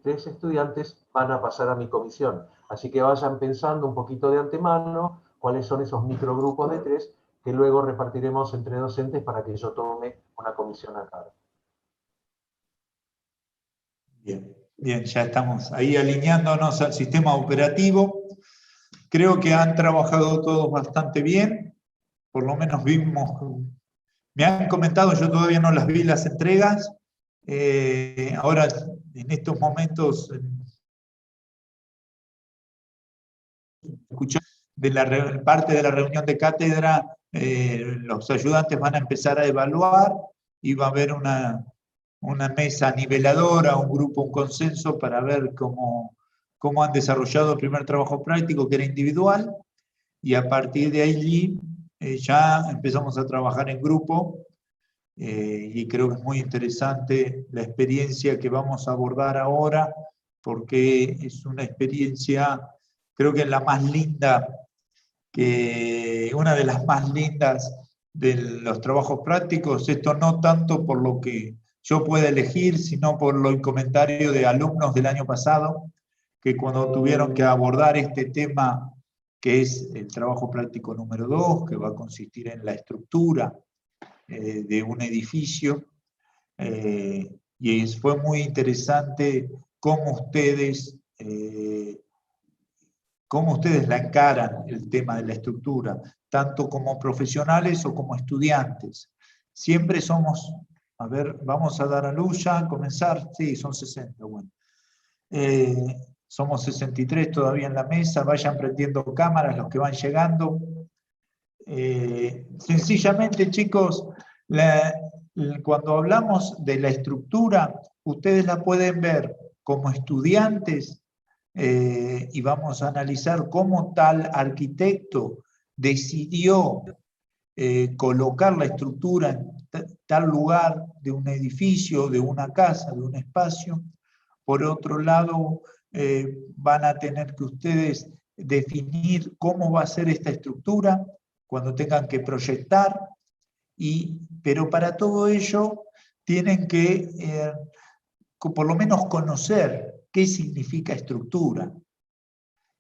3 estudiantes van a pasar a mi comisión. Así que vayan pensando un poquito de antemano cuáles son esos microgrupos de 3 que luego repartiremos entre docentes para que yo tome una comisión a cargo. Bien, bien, ya estamos ahí alineándonos al sistema operativo. Creo que han trabajado todos bastante bien, por lo menos vimos, me han comentado, yo todavía no las vi las entregas, ahora en estos momentos escuché de la parte de la reunión de cátedra, los ayudantes van a empezar a evaluar y va a haber una mesa niveladora, un grupo, un consenso para ver cómo han desarrollado el primer trabajo práctico, que era individual, y a partir de allí ya empezamos a trabajar en grupo, y creo que es muy interesante la experiencia que vamos a abordar ahora, porque es una experiencia, creo que es la más linda, una de las más lindas de los trabajos prácticos, esto no tanto por lo que yo pueda elegir, sino por el comentario de alumnos del año pasado, que cuando tuvieron que abordar este tema, que es el trabajo práctico número 2, que va a consistir en la estructura de un edificio, y fue muy interesante cómo ustedes la encaran el tema de la estructura, tanto como profesionales o como estudiantes. Siempre somos, a ver, vamos a dar a luz ya, comenzar, sí, son 60, bueno. Somos 63 todavía en la mesa, vayan prendiendo cámaras los que van llegando. Sencillamente, chicos, cuando hablamos de la estructura, ustedes la pueden ver como estudiantes, y vamos a analizar cómo tal arquitecto decidió colocar la estructura en tal lugar de un edificio, de una casa, de un espacio. Por otro lado, van a tener que ustedes definir cómo va a ser esta estructura cuando tengan que proyectar, pero para todo ello tienen que por lo menos conocer qué significa estructura,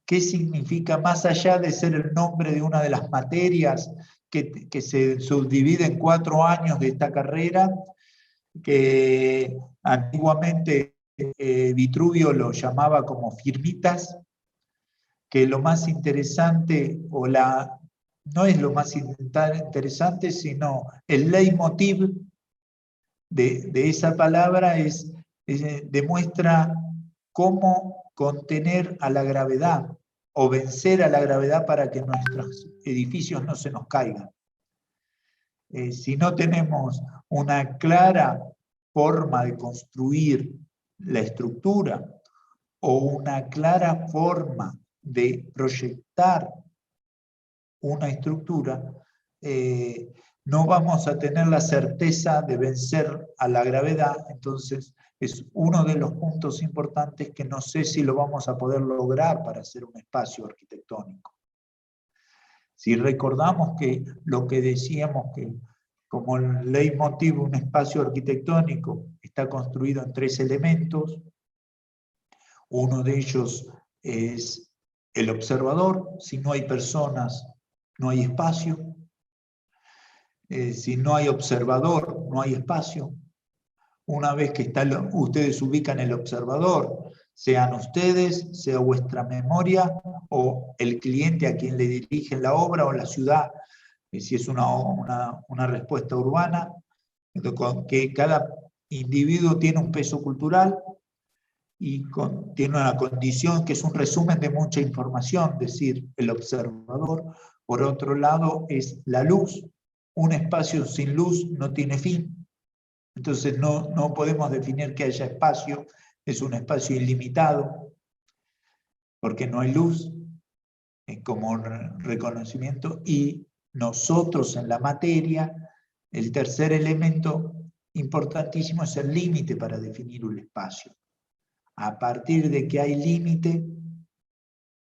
qué significa, más allá de ser el nombre de una de las materias que se subdivide en 4 años de esta carrera, que antiguamente Vitruvio lo llamaba como firmitas, que lo más interesante, no es lo más interesante, sino el leitmotiv de esa palabra demuestra cómo contener a la gravedad o vencer a la gravedad para que nuestros edificios no se nos caigan. Si no tenemos una clara forma de construir la estructura o una clara forma de proyectar una estructura, no vamos a tener la certeza de vencer a la gravedad. Entonces es uno de los puntos importantes que no sé si lo vamos a poder lograr para hacer un espacio arquitectónico. Si recordamos que lo que decíamos, que como el leitmotiv, un espacio arquitectónico está construido en 3 elementos, uno de ellos es el observador. Si no hay personas, no hay espacio. Si no hay observador, no hay espacio. Una vez que ustedes ubican el observador, sean ustedes, sea vuestra memoria, o el cliente a quien le dirigen la obra, o la ciudad, si es una respuesta urbana, que cada individuo tiene un peso cultural y tiene una condición que es un resumen de mucha información, es decir, el observador. Por otro lado, es la luz. Un espacio sin luz no tiene fin. Entonces no podemos definir que haya espacio, es un espacio ilimitado, porque no hay luz como reconocimiento. Y nosotros en la materia, el tercer elemento importantísimo es el límite para definir un espacio. A partir de que hay límite,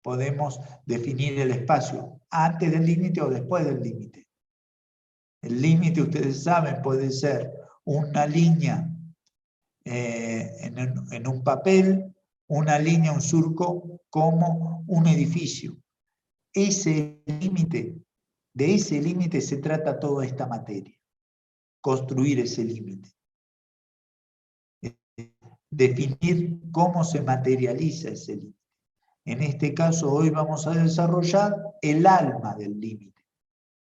podemos definir el espacio, antes del límite o después del límite. El límite, ustedes saben, puede ser una línea en un papel, una línea, un surco, como un edificio. Ese límite, de ese límite se trata toda esta materia. Construir ese límite. Definir cómo se materializa ese límite. En este caso, hoy vamos a desarrollar el alma del límite.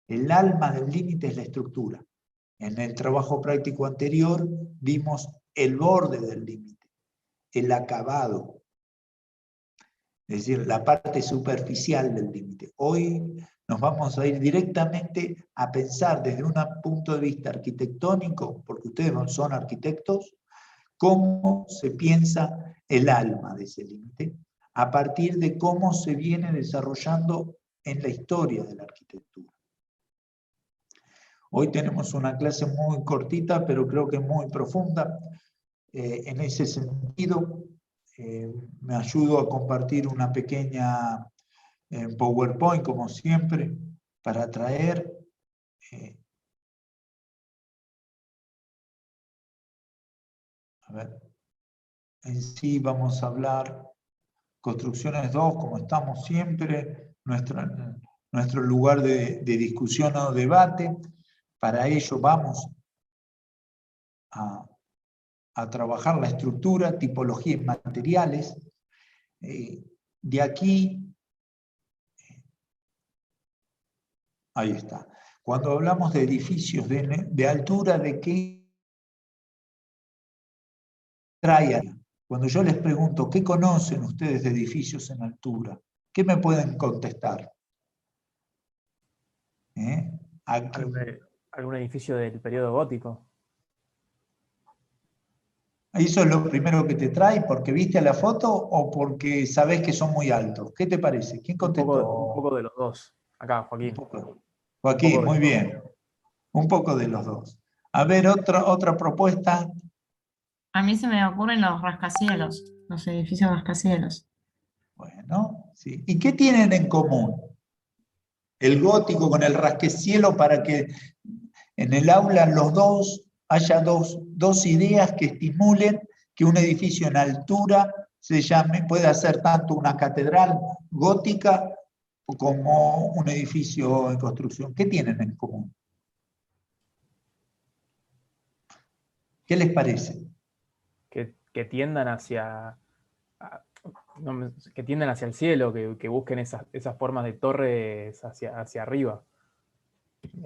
El alma del límite es la estructura. En el trabajo práctico anterior vimos el borde del límite, el acabado, es decir, la parte superficial del límite. Hoy nos vamos a ir directamente a pensar desde un punto de vista arquitectónico, porque ustedes son arquitectos, cómo se piensa el alma de ese límite, a partir de cómo se viene desarrollando en la historia de la arquitectura. Hoy tenemos una clase muy cortita, pero creo que muy profunda. En ese sentido, me ayudo a compartir una pequeña PowerPoint, como siempre, para traer. A ver, en sí vamos a hablar Construcciones 2, como estamos siempre, nuestro lugar de discusión o debate. Para ello vamos a trabajar la estructura, tipología y materiales. De aquí, ahí está. Cuando hablamos de edificios de altura, ¿de qué traen? Cuando yo les pregunto, ¿qué conocen ustedes de edificios en altura? ¿Qué me pueden contestar? ¿Algún edificio del periodo gótico? ¿Eso es lo primero que te trae porque viste la foto o porque sabés que son muy altos? ¿Qué te parece? ¿Quién contestó? Un poco de los dos. Acá, Joaquín. Joaquín, muy bien. Un poco de los dos. A ver, otra propuesta. A mí se me ocurren los rascacielos, los edificios rascacielos. Bueno, sí. ¿Y qué tienen en común? El gótico con el rascacielos, para que en el aula los dos haya dos ideas que estimulen que un edificio en altura se llame, pueda ser tanto una catedral gótica como un edificio en construcción. ¿Qué tienen en común? ¿Qué les parece? Que tiendan hacia... que tiendan hacia el cielo, que busquen esas formas de torres hacia arriba.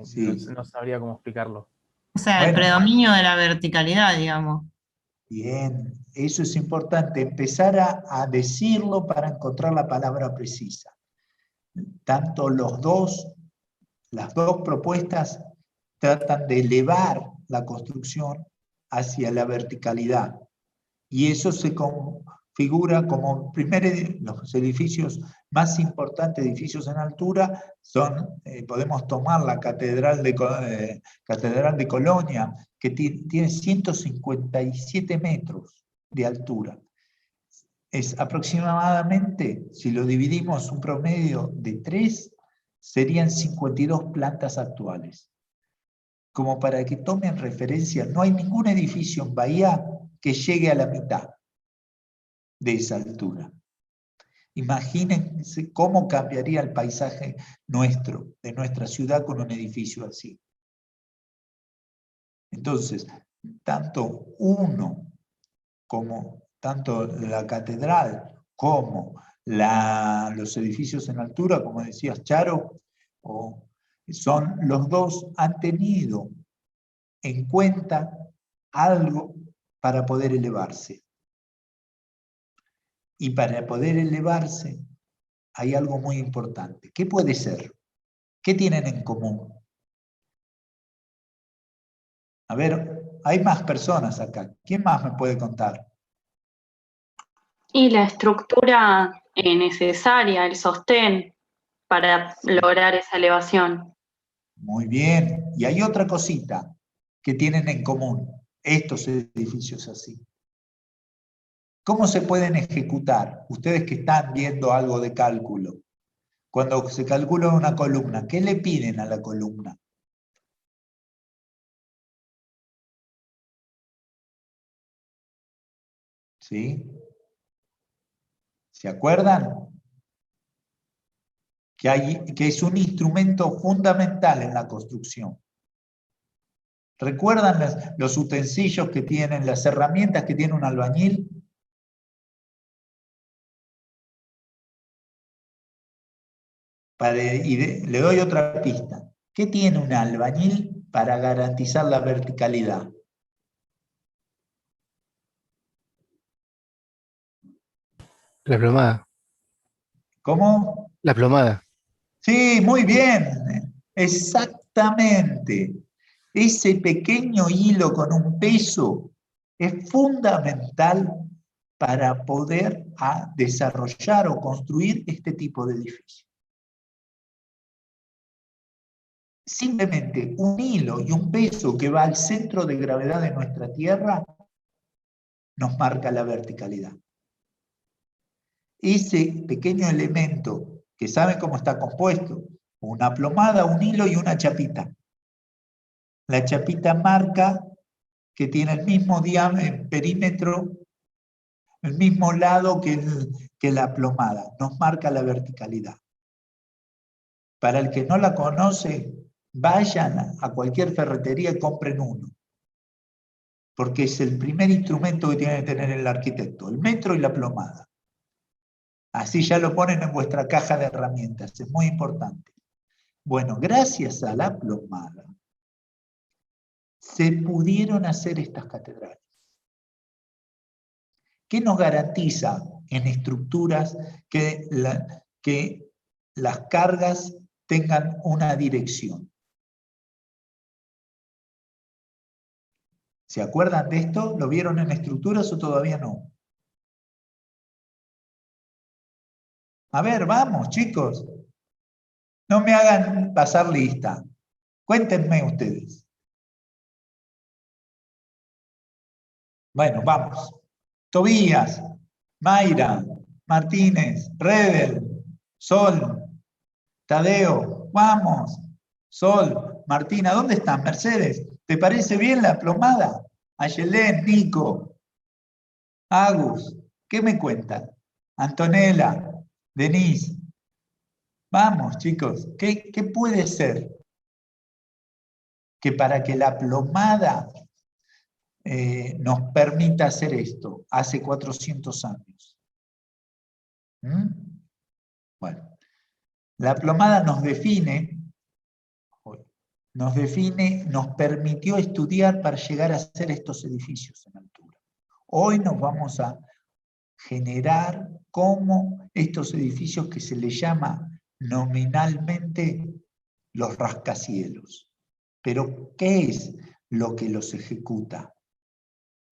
Sí. No sabría cómo explicarlo. O sea, el predominio de la verticalidad, digamos. Bien, eso es importante, empezar a decirlo para encontrar la palabra precisa. Tanto las dos propuestas tratan de elevar la construcción hacia la verticalidad. Y eso se configura como los edificios más importantes, edificios en altura, podemos tomar la Catedral de Colonia, que tiene 157 metros de altura. Es aproximadamente, si lo dividimos un promedio de 3, serían 52 plantas actuales. Como para que tomen referencia, no hay ningún edificio en Bahía que llegue a la mitad de esa altura. Imagínense cómo cambiaría el paisaje de nuestra ciudad con un edificio así. Entonces, tanto la catedral como los edificios en altura, como decías, Charo, los dos han tenido en cuenta algo para poder elevarse. Y para poder elevarse hay algo muy importante. ¿Qué puede ser? ¿Qué tienen en común? A ver, hay más personas acá. ¿Quién más me puede contar? Y la estructura necesaria, el sostén para lograr esa elevación. Muy bien. Y hay otra cosita que tienen en común estos edificios así. ¿Cómo se pueden ejecutar? Ustedes que están viendo algo de cálculo. Cuando se calcula una columna, ¿qué le piden a la columna? ¿Sí? ¿Se acuerdan? Que es un instrumento fundamental en la construcción. ¿Recuerdan los utensilios que tienen, las herramientas que tiene un albañil? Le doy otra pista. ¿Qué tiene un albañil para garantizar la verticalidad? La plomada. ¿Cómo? La plomada. Sí, muy bien. Exactamente. Ese pequeño hilo con un peso es fundamental para poder desarrollar o construir este tipo de edificio. Simplemente un hilo y un peso que va al centro de gravedad de nuestra Tierra nos marca la verticalidad. Ese pequeño elemento, que saben cómo está compuesto, una plomada, un hilo y una chapita. La chapita marca que tiene el mismo perímetro, el mismo lado que la plomada, nos marca la verticalidad. Para el que no la conoce, vayan a cualquier ferretería y compren uno, porque es el primer instrumento que tiene que tener el arquitecto, el metro y la plomada. Así ya lo ponen en vuestra caja de herramientas, es muy importante. Bueno, gracias a la plomada se pudieron hacer estas catedrales. ¿Qué nos garantiza en estructuras que las cargas tengan una dirección? ¿Se acuerdan de esto? ¿Lo vieron en estructuras o todavía no? A ver, vamos, chicos. No me hagan pasar lista. Cuéntenme ustedes. Bueno, vamos. Tobías, Mayra, Martínez, Redel, Sol, Tadeo, vamos. Sol, Martina, ¿dónde están? Mercedes, ¿te parece bien la plomada? Ayelén, Nico, Agus, ¿qué me cuentan? Antonella, Denise. Vamos, chicos, ¿qué puede ser? Que para que la plomada nos permita hacer esto, hace 400 años. Bueno, la plomada nos permitió estudiar para llegar a hacer estos edificios en altura. Hoy nos vamos a generar como estos edificios que se les llama nominalmente los rascacielos. Pero, ¿qué es lo que los ejecuta?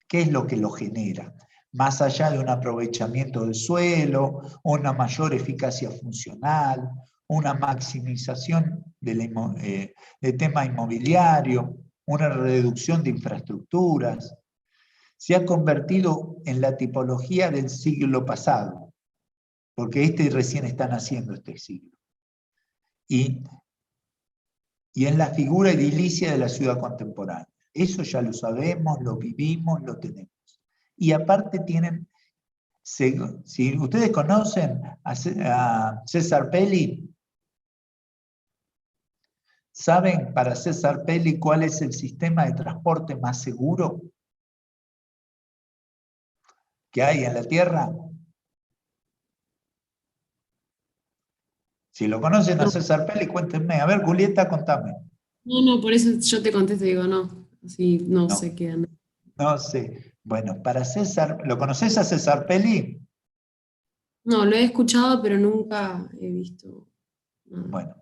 ¿Qué es lo que los genera? Más allá de un aprovechamiento del suelo, una mayor eficacia funcional, una maximización del tema inmobiliario, una reducción de infraestructuras, se ha convertido en la tipología del siglo pasado, porque recién está naciendo este siglo. Y en la figura edilicia de la ciudad contemporánea. Eso ya lo sabemos, lo vivimos, lo tenemos. Y aparte tienen, si ustedes conocen a César Pelli, ¿saben para César Pelli cuál es el sistema de transporte más seguro que hay en la Tierra? Si lo conocen a César Pelli, cuéntenme. A ver, Julieta, contame. No, por eso yo te contesto y digo no. Así no sé qué anda. No sé. Bueno, para César, ¿lo conoces a César Pelli? No, lo he escuchado, pero nunca he visto nada.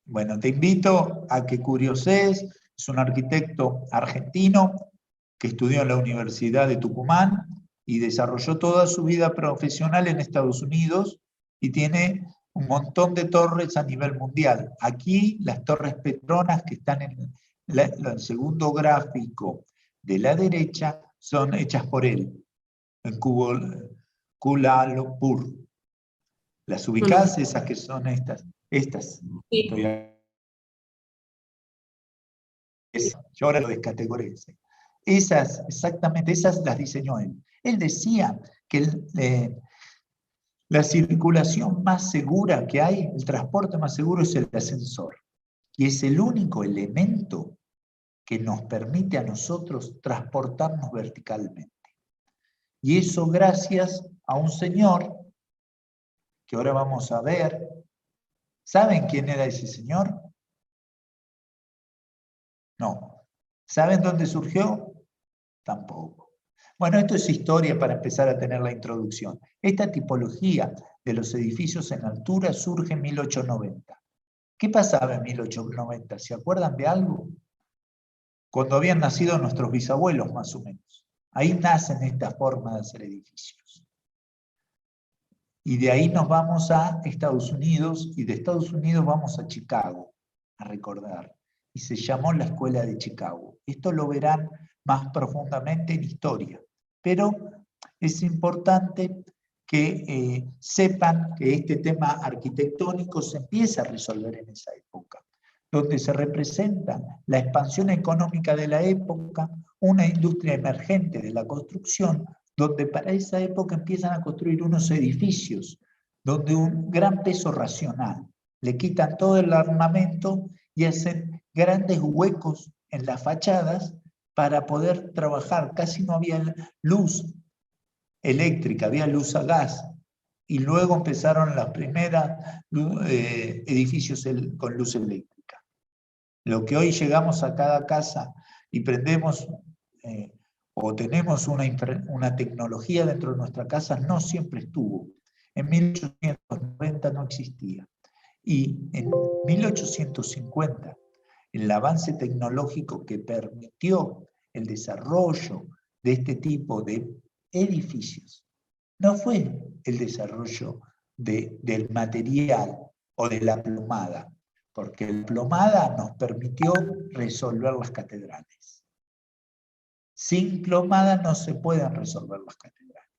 Bueno, te invito a que curioses. Es un arquitecto argentino que estudió en la Universidad de Tucumán y desarrolló toda su vida profesional en Estados Unidos y tiene un montón de torres a nivel mundial. Aquí las torres Petronas que están en el segundo gráfico de la derecha son hechas por él, en Kuala Lumpur. ¿Las ubicás? Esas que son estas. Sí. Yo ahora lo descategoricé. Exactamente, esas las diseñó él. Él decía que La circulación más segura que hay, el transporte más seguro es el ascensor. Y es el único elemento que nos permite a nosotros transportarnos verticalmente. Y eso gracias a un señor que ahora vamos a ver. ¿Saben quién era ese señor? No. ¿Saben dónde surgió? Tampoco. Bueno, esto es historia para empezar a tener la introducción. Esta tipología de los edificios en altura surge en 1890. ¿Qué pasaba en 1890? ¿Se acuerdan de algo? Cuando habían nacido nuestros bisabuelos, más o menos. Ahí nacen estas formas de hacer edificios. Y de ahí nos vamos a Estados Unidos, y de Estados Unidos vamos a Chicago, a recordar. Y se llamó la Escuela de Chicago. Esto lo verán más profundamente en historia. Pero es importante que sepan que este tema arquitectónico se empieza a resolver en esa época, donde se representa la expansión económica de la época, una industria emergente de la construcción, donde para esa época empiezan a construir unos edificios, donde un gran peso racional, le quitan todo el armamento y hacen grandes huecos en las fachadas para poder trabajar. Casi no había luz eléctrica, había luz a gas, y luego empezaron las primeras edificios con luz eléctrica. Lo que hoy llegamos a cada casa y prendemos o tenemos una tecnología dentro de nuestra casa, no siempre estuvo. En 1890 no existía. Y en 1850, el avance tecnológico que permitió el desarrollo de este tipo de edificios no fue el desarrollo del material o de la plomada, porque la plomada nos permitió resolver las catedrales. Sin plomada no se pueden resolver las catedrales.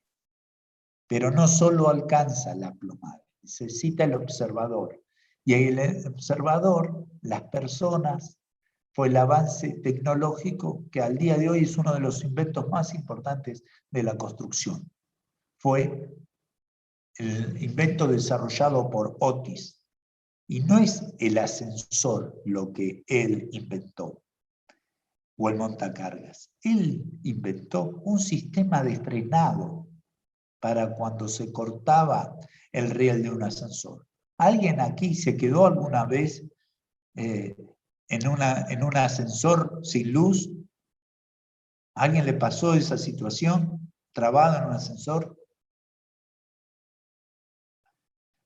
Pero no solo alcanza la plomada, necesita el observador. Y el observador, las personas, fue el avance tecnológico que al día de hoy es uno de los inventos más importantes de la construcción. Fue el invento desarrollado por Otis. Y no es el ascensor lo que él inventó, o el montacargas. Él inventó un sistema de frenado para cuando se cortaba el riel de un ascensor. ¿Alguien aquí se quedó alguna vez en un ascensor sin luz? ¿A alguien le pasó esa situación? ¿Trabado en un ascensor?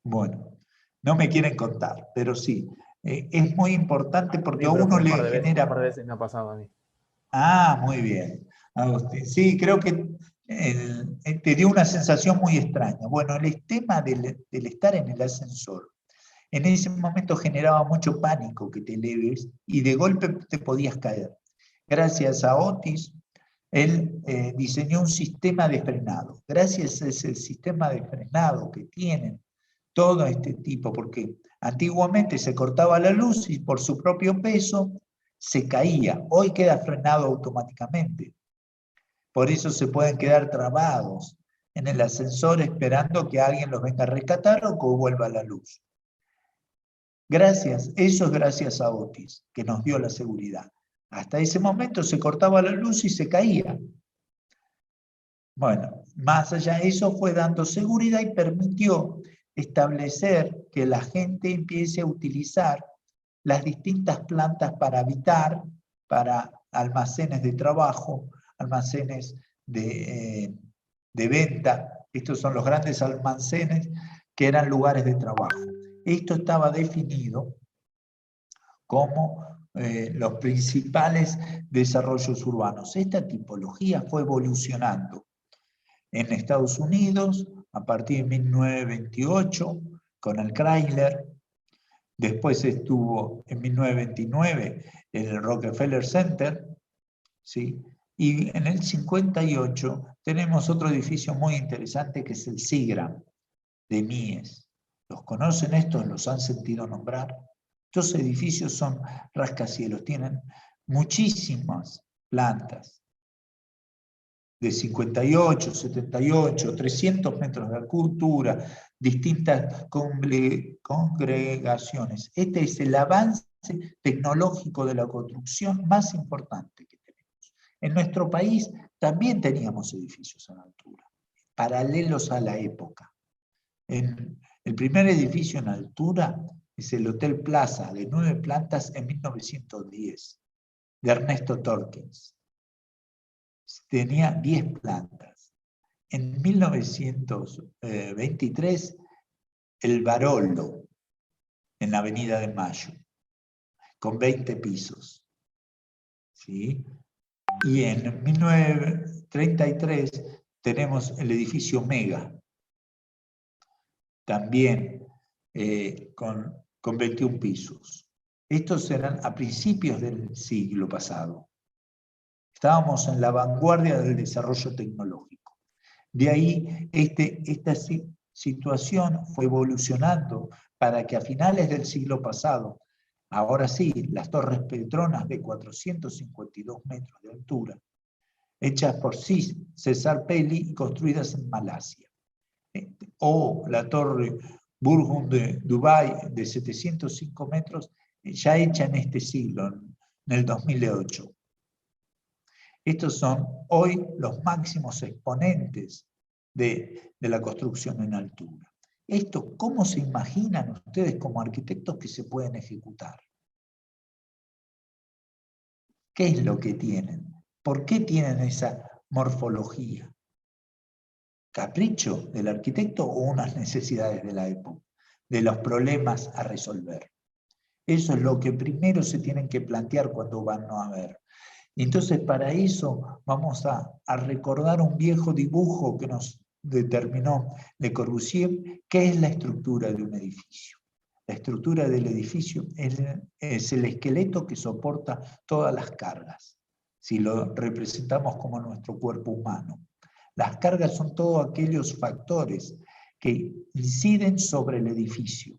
Bueno, no me quieren contar, pero sí. Es muy importante porque a uno le genera... Un par de veces me ha pasado a mí. Ah, muy bien, Agustín. Sí, creo que te dio una sensación muy extraña. Bueno, el tema del estar en el ascensor, en ese momento generaba mucho pánico que te eleves y de golpe te podías caer. Gracias a Otis, él diseñó un sistema de frenado. Gracias a ese sistema de frenado que tienen todo este tipo, porque antiguamente se cortaba la luz y por su propio peso se caía. Hoy queda frenado automáticamente. Por eso se pueden quedar trabados en el ascensor esperando que alguien los venga a rescatar o que vuelva la luz. Eso es gracias a Otis, que nos dio la seguridad. Hasta ese momento se cortaba la luz y se caía. Bueno, más allá de eso fue dando seguridad y permitió establecer que la gente empiece a utilizar las distintas plantas para habitar, para almacenes de trabajo, almacenes de venta. Estos son los grandes almacenes que eran lugares de trabajo. Esto estaba definido como los principales desarrollos urbanos. Esta tipología fue evolucionando en Estados Unidos a partir de 1928 con el Chrysler. Después estuvo en 1929 el Rockefeller Center, ¿sí? Y en el 58 tenemos otro edificio muy interesante que es el Seagram de Mies. ¿Los conocen estos? ¿Los han sentido nombrar? Estos edificios son rascacielos, tienen muchísimas plantas. de 58, 78, 300 metros de altura, distintas congregaciones. Este es el avance tecnológico de la construcción más importante que tenemos. En nuestro país también teníamos edificios en altura, paralelos a la época. El primer edificio en altura es el Hotel Plaza, de 9 plantas en 1910, de Ernesto Torkins. Tenía 10 plantas. En 1923, el Barolo, en la Avenida de Mayo, con 20 pisos. ¿Sí? Y en 1933 tenemos el edificio Mega, también con 21 pisos. Estos eran a principios del siglo pasado. Estábamos en la vanguardia del desarrollo tecnológico. De ahí esta situación fue evolucionando para que a finales del siglo pasado, ahora sí, las torres Petronas de 452 metros de altura, hechas por César Pelli y construidas en Malasia, o la torre Burj de Dubái de 705 metros, ya hecha en este siglo, en el 2008. Estos son hoy los máximos exponentes de la construcción en altura. Esto, ¿cómo se imaginan ustedes como arquitectos que se pueden ejecutar? ¿Qué es lo que tienen? ¿Por qué tienen esa morfología? ¿Capricho del arquitecto o unas necesidades de la época, de los problemas a resolver? Eso es lo que primero se tienen que plantear cuando van a ver. Entonces, para eso vamos a recordar un viejo dibujo que nos determinó Le Corbusier, que es la estructura de un edificio. La estructura del edificio es el esqueleto que soporta todas las cargas, si lo representamos como nuestro cuerpo humano. Las cargas son todos aquellos factores que inciden sobre el edificio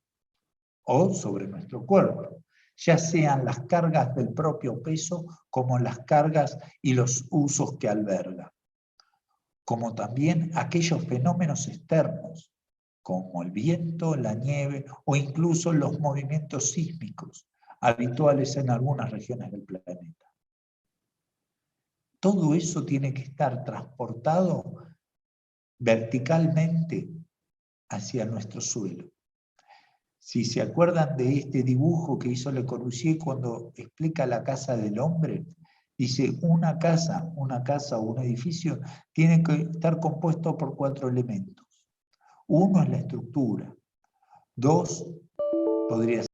o sobre nuestro cuerpo, ya sean las cargas del propio peso como las cargas y los usos que alberga, como también aquellos fenómenos externos, como el viento, la nieve o incluso los movimientos sísmicos habituales en algunas regiones del planeta. Todo eso tiene que estar transportado verticalmente hacia nuestro suelo. Si se acuerdan de este dibujo que hizo Le Corbusier cuando explica la casa del hombre, dice una casa o un edificio tiene que estar compuesto por 4 elementos. Uno es la estructura, 2 podría ser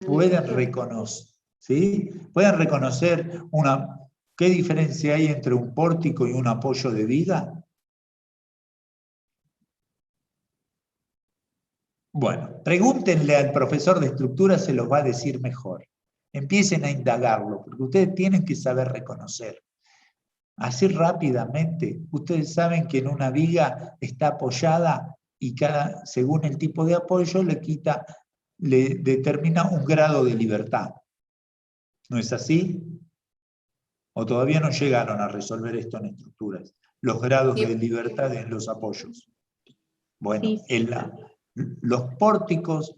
pueden reconocer, ¿sí? Pueden reconocer qué diferencia hay entre un pórtico y un apoyo de viga. Bueno, pregúntenle al profesor de estructura, se los va a decir mejor. Empiecen a indagarlo, porque ustedes tienen que saber reconocer. Así rápidamente, ustedes saben que en una viga está apoyada y según el tipo de apoyo le determina un grado de libertad. ¿No es así? ¿O todavía no llegaron a resolver esto en estructuras? Los grados de libertad en los apoyos. Bueno, los pórticos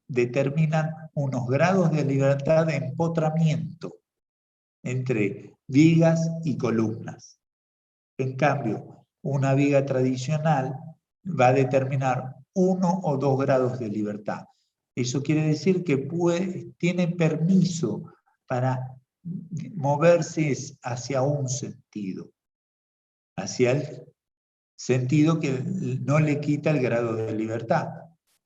determinan unos grados de libertad de empotramiento entre vigas y columnas. En cambio, una viga tradicional va a determinar 1 o 2 grados de libertad. Eso quiere decir que tiene permiso para moverse hacia un sentido, hacia el sentido que no le quita el grado de libertad.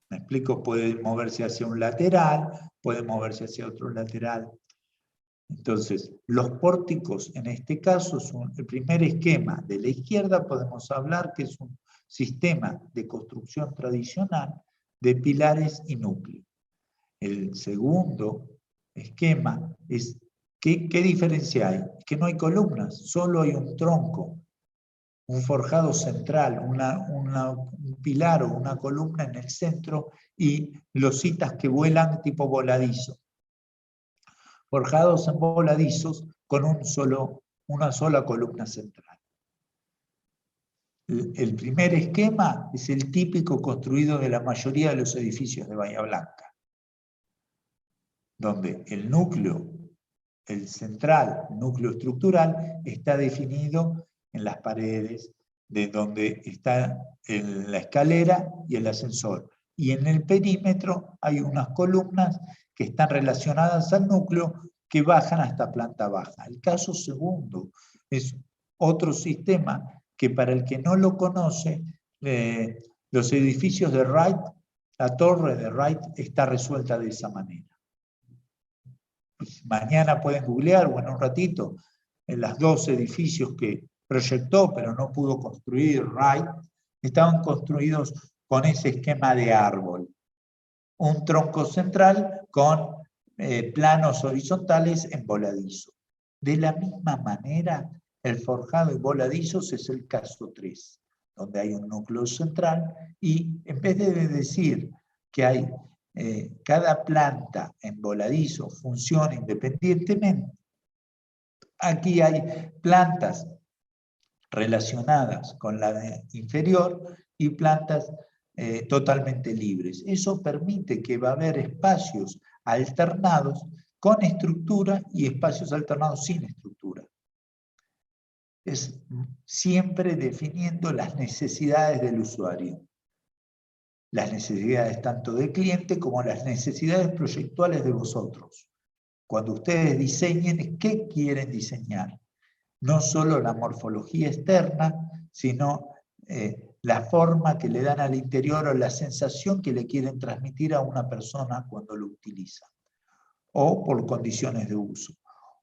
¿Me explico? Puede moverse hacia un lateral, puede moverse hacia otro lateral. Entonces, los pórticos en este caso son el primer esquema. De la izquierda podemos hablar que es un sistema de construcción tradicional de pilares y núcleo. El segundo esquema es, ¿qué diferencia hay? Que no hay columnas, solo hay un tronco, un forjado central, un pilar o una columna en el centro y lositas que vuelan tipo voladizo. Forjados en voladizos con una sola columna central. El primer esquema es el típico construido de la mayoría de los edificios de Bahía Blanca, donde el núcleo, el central, núcleo estructural, está definido en las paredes, de donde está la escalera y el ascensor. Y en el perímetro hay unas columnas que están relacionadas al núcleo que bajan hasta planta baja. El caso segundo es otro sistema que para el que no lo conoce, los edificios de Wright, la torre de Wright está resuelta de esa manera. Mañana pueden googlear, o en un ratito, en los 2 edificios que proyectó pero no pudo construir Wright, estaban construidos con ese esquema de árbol. Un tronco central con planos horizontales en voladizo. De la misma manera, el forjado en voladizos es el caso 3, donde hay un núcleo central y en vez de decir que hay cada planta en voladizo funciona independientemente, aquí hay plantas relacionadas con la inferior y plantas totalmente libres. Eso permite que va a haber espacios alternados con estructura y espacios alternados sin estructura. Es siempre definiendo las necesidades del usuario. Las necesidades tanto del cliente como las necesidades proyectuales de vosotros. Cuando ustedes diseñen, ¿qué quieren diseñar? No solo la morfología externa, sino la forma que le dan al interior o la sensación que le quieren transmitir a una persona cuando lo utiliza, o por condiciones de uso.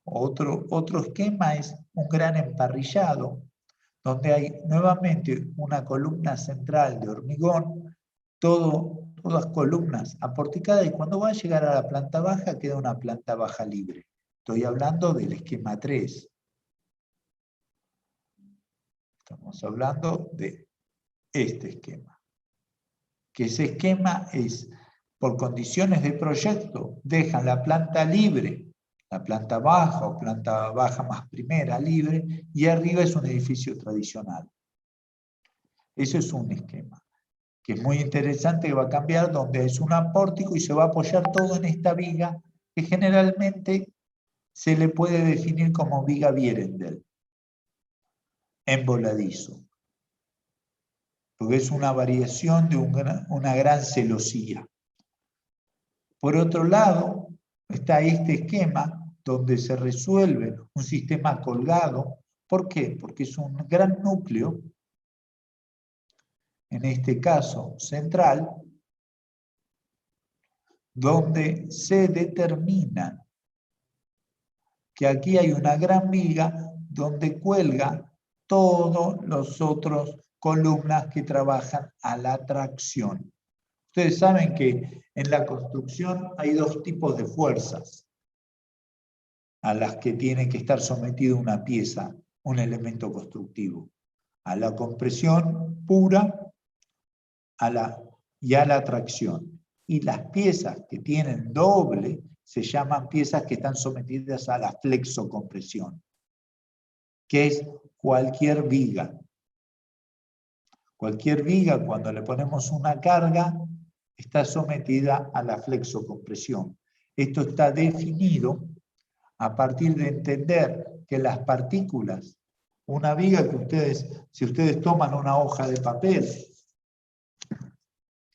Otro esquema es un gran emparrillado, donde hay nuevamente una columna central de hormigón, todas columnas aporticadas, y cuando va a llegar a la planta baja queda una planta baja libre. Estoy hablando del esquema 3. Estamos hablando de este esquema. Que ese esquema es, por condiciones de proyecto, dejan la planta libre, la planta baja o planta baja más primera libre, y arriba es un edificio tradicional. Eso es un esquema, que es muy interesante, que va a cambiar, donde es un pórtico y se va a apoyar todo en esta viga, que generalmente se le puede definir como viga Vierendel, en voladizo, porque es una variación de una gran celosía. Por otro lado, está este esquema donde se resuelve un sistema colgado. ¿Por qué? Porque es un gran núcleo, en este caso central, donde se determina que aquí hay una gran viga donde cuelga todos los otros columnas que trabajan a la tracción. Ustedes saben que en la construcción hay 2 tipos de fuerzas a las que tiene que estar sometido una pieza, un elemento constructivo. A la compresión pura y a la tracción. Y las piezas que tienen doble se llaman piezas que están sometidas a la flexocompresión, que es cualquier viga. Cualquier viga, cuando le ponemos una carga, está sometida a la flexocompresión. Esto está definido a partir de entender que las partículas Una viga que si ustedes toman una hoja de papel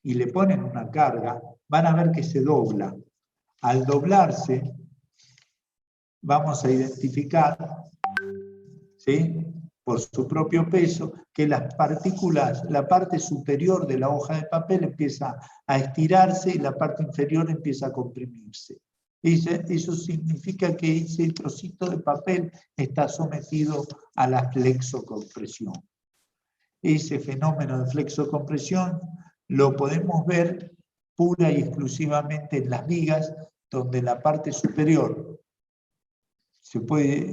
y le ponen una carga, van a ver que se dobla. Al doblarse, vamos a identificar, ¿sí?, por su propio peso, que las partículas, la parte superior de la hoja de papel empieza a estirarse y la parte inferior empieza a comprimirse. Eso significa que ese trocito de papel está sometido a la flexocompresión. Ese fenómeno de flexocompresión lo podemos ver pura y exclusivamente en las vigas, donde la parte superior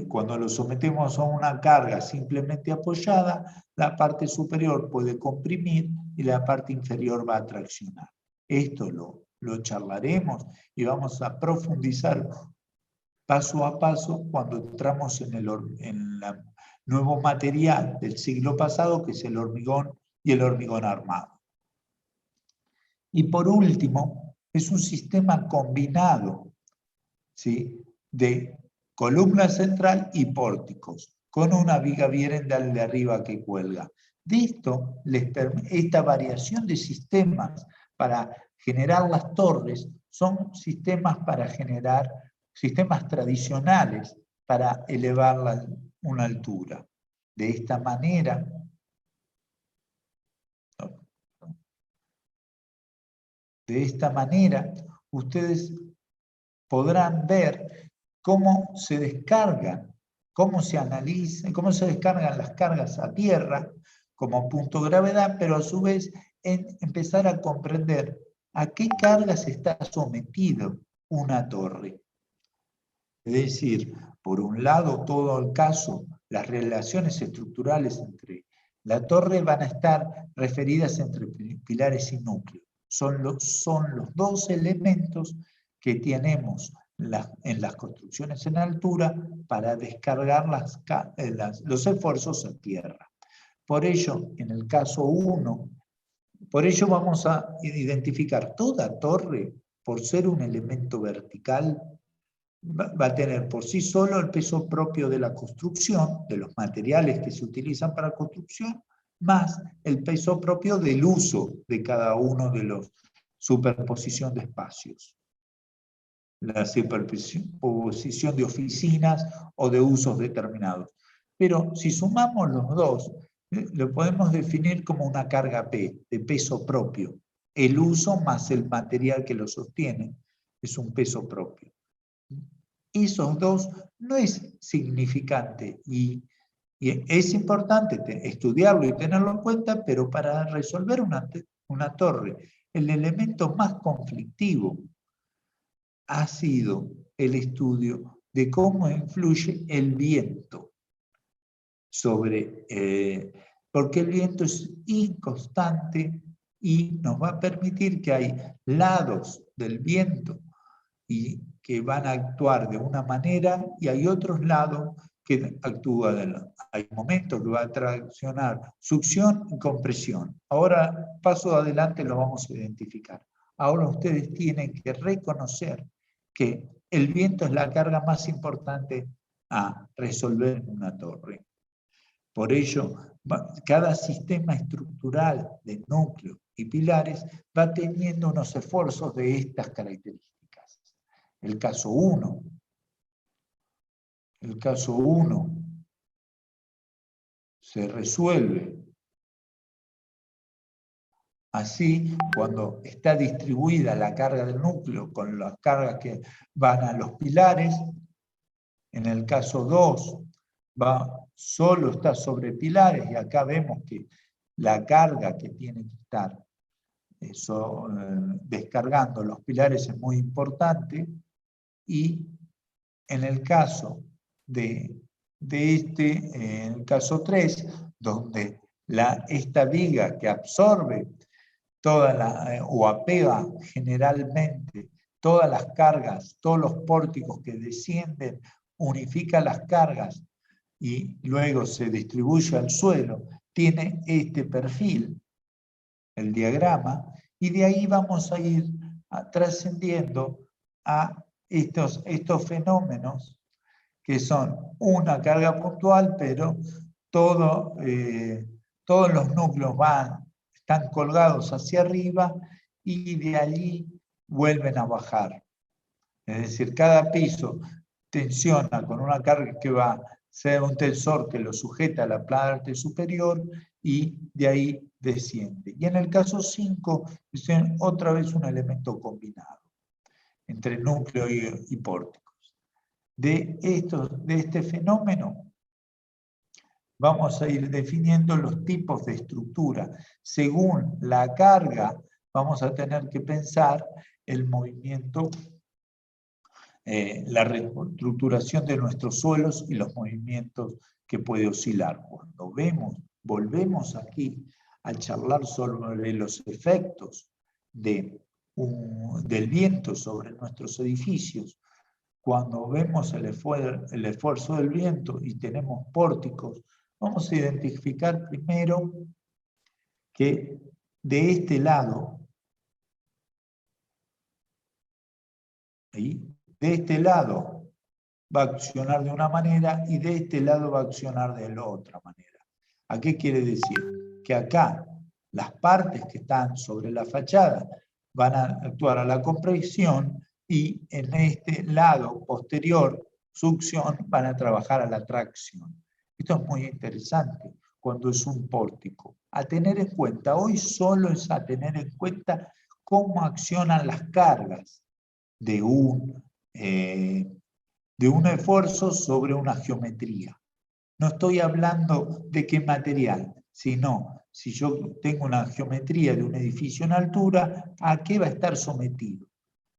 cuando lo sometemos a una carga simplemente apoyada, la parte superior puede comprimir y la parte inferior va a traccionar. Esto lo charlaremos y vamos a profundizar paso a paso cuando entramos en el nuevo material del siglo pasado, que es el hormigón y el hormigón armado. Y por último, es un sistema combinado, ¿sí?, de columna central y pórticos, con una viga Vierendal de arriba que cuelga. De esto, esta variación de sistemas para generar las torres son sistemas sistemas tradicionales para elevar una altura. De esta manera, ustedes podrán ver cómo se descargan, cómo se descargan las cargas a tierra como punto de gravedad, pero a su vez empezar a comprender a qué cargas está sometido una torre. Es decir, por un lado, todo el caso, las relaciones estructurales entre la torre van a estar referidas entre pilares y núcleo. Son los dos elementos que tenemos en las construcciones en altura para descargar los esfuerzos a tierra. Por ello, en el caso 1, vamos a identificar toda torre, por ser un elemento vertical, va a tener por sí solo el peso propio de la construcción, de los materiales que se utilizan para construcción, más el peso propio del uso de cada uno de los superposición de espacios. La superposición de oficinas o de usos determinados. Pero si sumamos los dos, lo podemos definir como una carga P, de peso propio. El uso más el material que lo sostiene es un peso propio. Esos dos no es significante y es importante estudiarlo y tenerlo en cuenta, pero para resolver una torre, el elemento más conflictivo ha sido el estudio de cómo influye el viento porque el viento es inconstante y nos va a permitir que hay lados del viento y que van a actuar de una manera y hay otros lados que actúan. Hay momentos que va a traccionar succión y compresión. Ahora, paso adelante, lo vamos a identificar. Ahora ustedes tienen que reconocer que el viento es la carga más importante a resolver en una torre. Por ello, cada sistema estructural de núcleo y pilares va teniendo unos esfuerzos de estas características. El caso 1 se resuelve así cuando está distribuida la carga del núcleo con las cargas que van a los pilares. En el caso 2 solo está sobre pilares y acá vemos que la carga que tiene que estar descargando los pilares es muy importante. Y en el caso en el caso 3, donde esta viga que absorbe o apega generalmente todas las cargas, todos los pórticos que descienden, unifica las cargas y luego se distribuye al suelo, tiene este perfil, el diagrama, y de ahí vamos a ir trascendiendo a estos fenómenos que son una carga puntual, pero todos los núcleos están colgados hacia arriba y de allí vuelven a bajar. Es decir, cada piso tensiona con una carga que va, sea un tensor que lo sujeta a la parte superior y de ahí desciende. Y en el caso 5, es otra vez un elemento combinado entre núcleo y pórticos. De este fenómeno vamos a ir definiendo los tipos de estructura. Según la carga, vamos a tener que pensar el movimiento, la reestructuración de nuestros suelos y los movimientos que puede oscilar. Cuando volvemos aquí a charlar sobre los efectos del viento sobre nuestros edificios, cuando vemos el esfuerzo del viento y tenemos pórticos, vamos a identificar primero que de este lado, va a accionar de una manera y de este lado va a accionar de la otra manera. ¿A qué quiere decir? Que acá las partes que están sobre la fachada van a actuar a la compresión y en este lado posterior, succión, van a trabajar a la tracción. Esto es muy interesante cuando es un pórtico. A tener en cuenta, hoy solo es a tener en cuenta cómo accionan las cargas de un esfuerzo sobre una geometría. No estoy hablando de qué material, sino si yo tengo una geometría de un edificio en altura, ¿a qué va a estar sometido?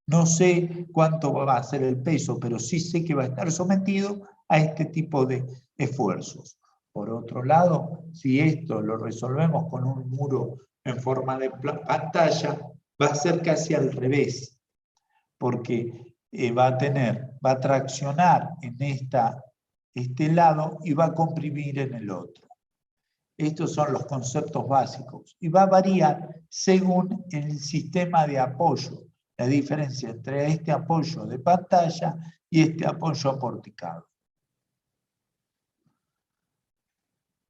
No sé cuánto va a ser el peso, pero sí sé que va a estar sometido a este tipo de esfuerzos. Por otro lado, si esto lo resolvemos con un muro en forma de pantalla, va a ser casi al revés, porque va a traccionar en este lado y va a comprimir en el otro. Estos son los conceptos básicos y va a variar según el sistema de apoyo, la diferencia entre este apoyo de pantalla y este apoyo aporticado.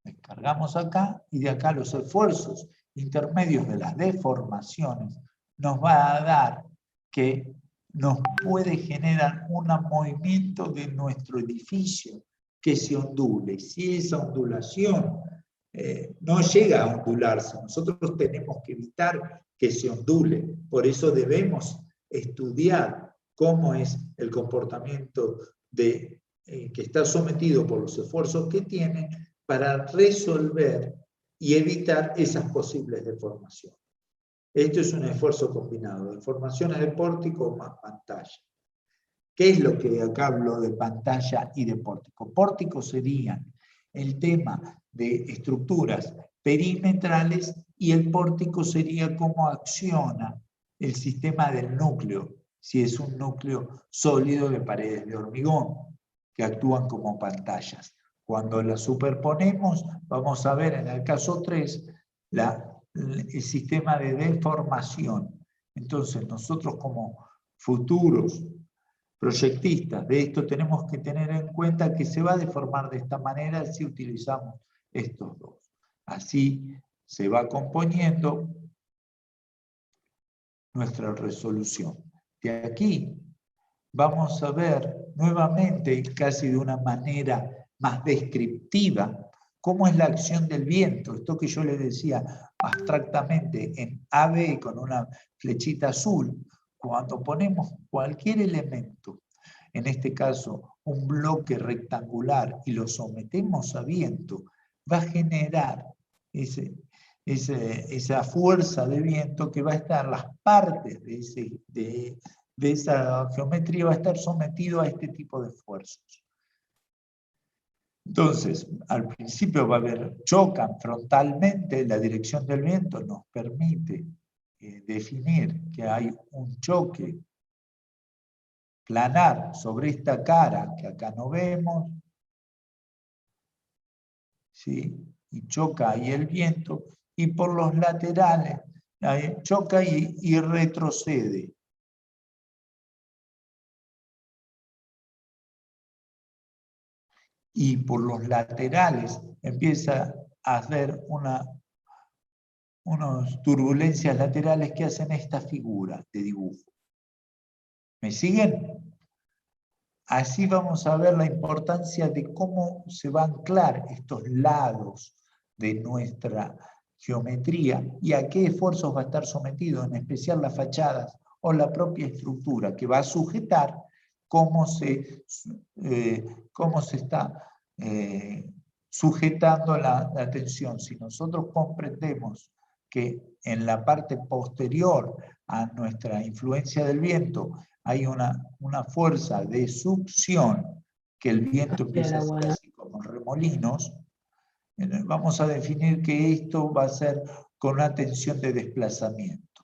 Descargamos acá y de acá los esfuerzos intermedios de las deformaciones nos va a dar que nos puede generar un movimiento de nuestro edificio que se ondule. Si esa ondulación no llega a ondularse, nosotros tenemos que evitar que se ondule. Por eso debemos estudiar cómo es el comportamiento que está sometido por los esfuerzos que tiene para resolver y evitar esas posibles deformaciones. Esto es un esfuerzo combinado, deformaciones de pórtico más pantalla. ¿Qué es lo que acá hablo de pantalla y de pórtico? Pórtico serían el tema de estructuras perimetrales y el pórtico sería cómo acciona el sistema del núcleo, si es un núcleo sólido de paredes de hormigón, que actúan como pantallas. Cuando las superponemos, vamos a ver en el caso 3 el sistema de deformación. Entonces, nosotros como futuros proyectistas de esto tenemos que tener en cuenta que se va a deformar de esta manera si utilizamos estos dos. Así se va componiendo nuestra resolución. De aquí vamos a ver nuevamente, casi de una manera más descriptiva, cómo es la acción del viento. Esto que yo les decía abstractamente en AB con una flechita azul, cuando ponemos cualquier elemento, en este caso un bloque rectangular, y lo sometemos a viento, va a generar esa fuerza de viento que va a estar, las partes de esa geometría va a estar sometido a este tipo de esfuerzos. Entonces, al principio chocan frontalmente, la dirección del viento nos permite definir que hay un choque planar sobre esta cara que acá no vemos, ¿sí? Y choca ahí el viento, y por los laterales choca y retrocede. y por los laterales empieza a haber unas turbulencias laterales que hacen esta figura de dibujo. ¿Me siguen? Así vamos a ver la importancia de cómo se va a anclar estos lados de nuestra geometría y a qué esfuerzos va a estar sometido, en especial las fachadas o la propia estructura, que va a sujetar cómo se está sujetando la tensión. Si nosotros comprendemos que en la parte posterior a nuestra influencia del viento hay una fuerza de succión, que el viento empieza a ser así como remolinos, vamos a definir que esto va a ser con una tensión de desplazamiento.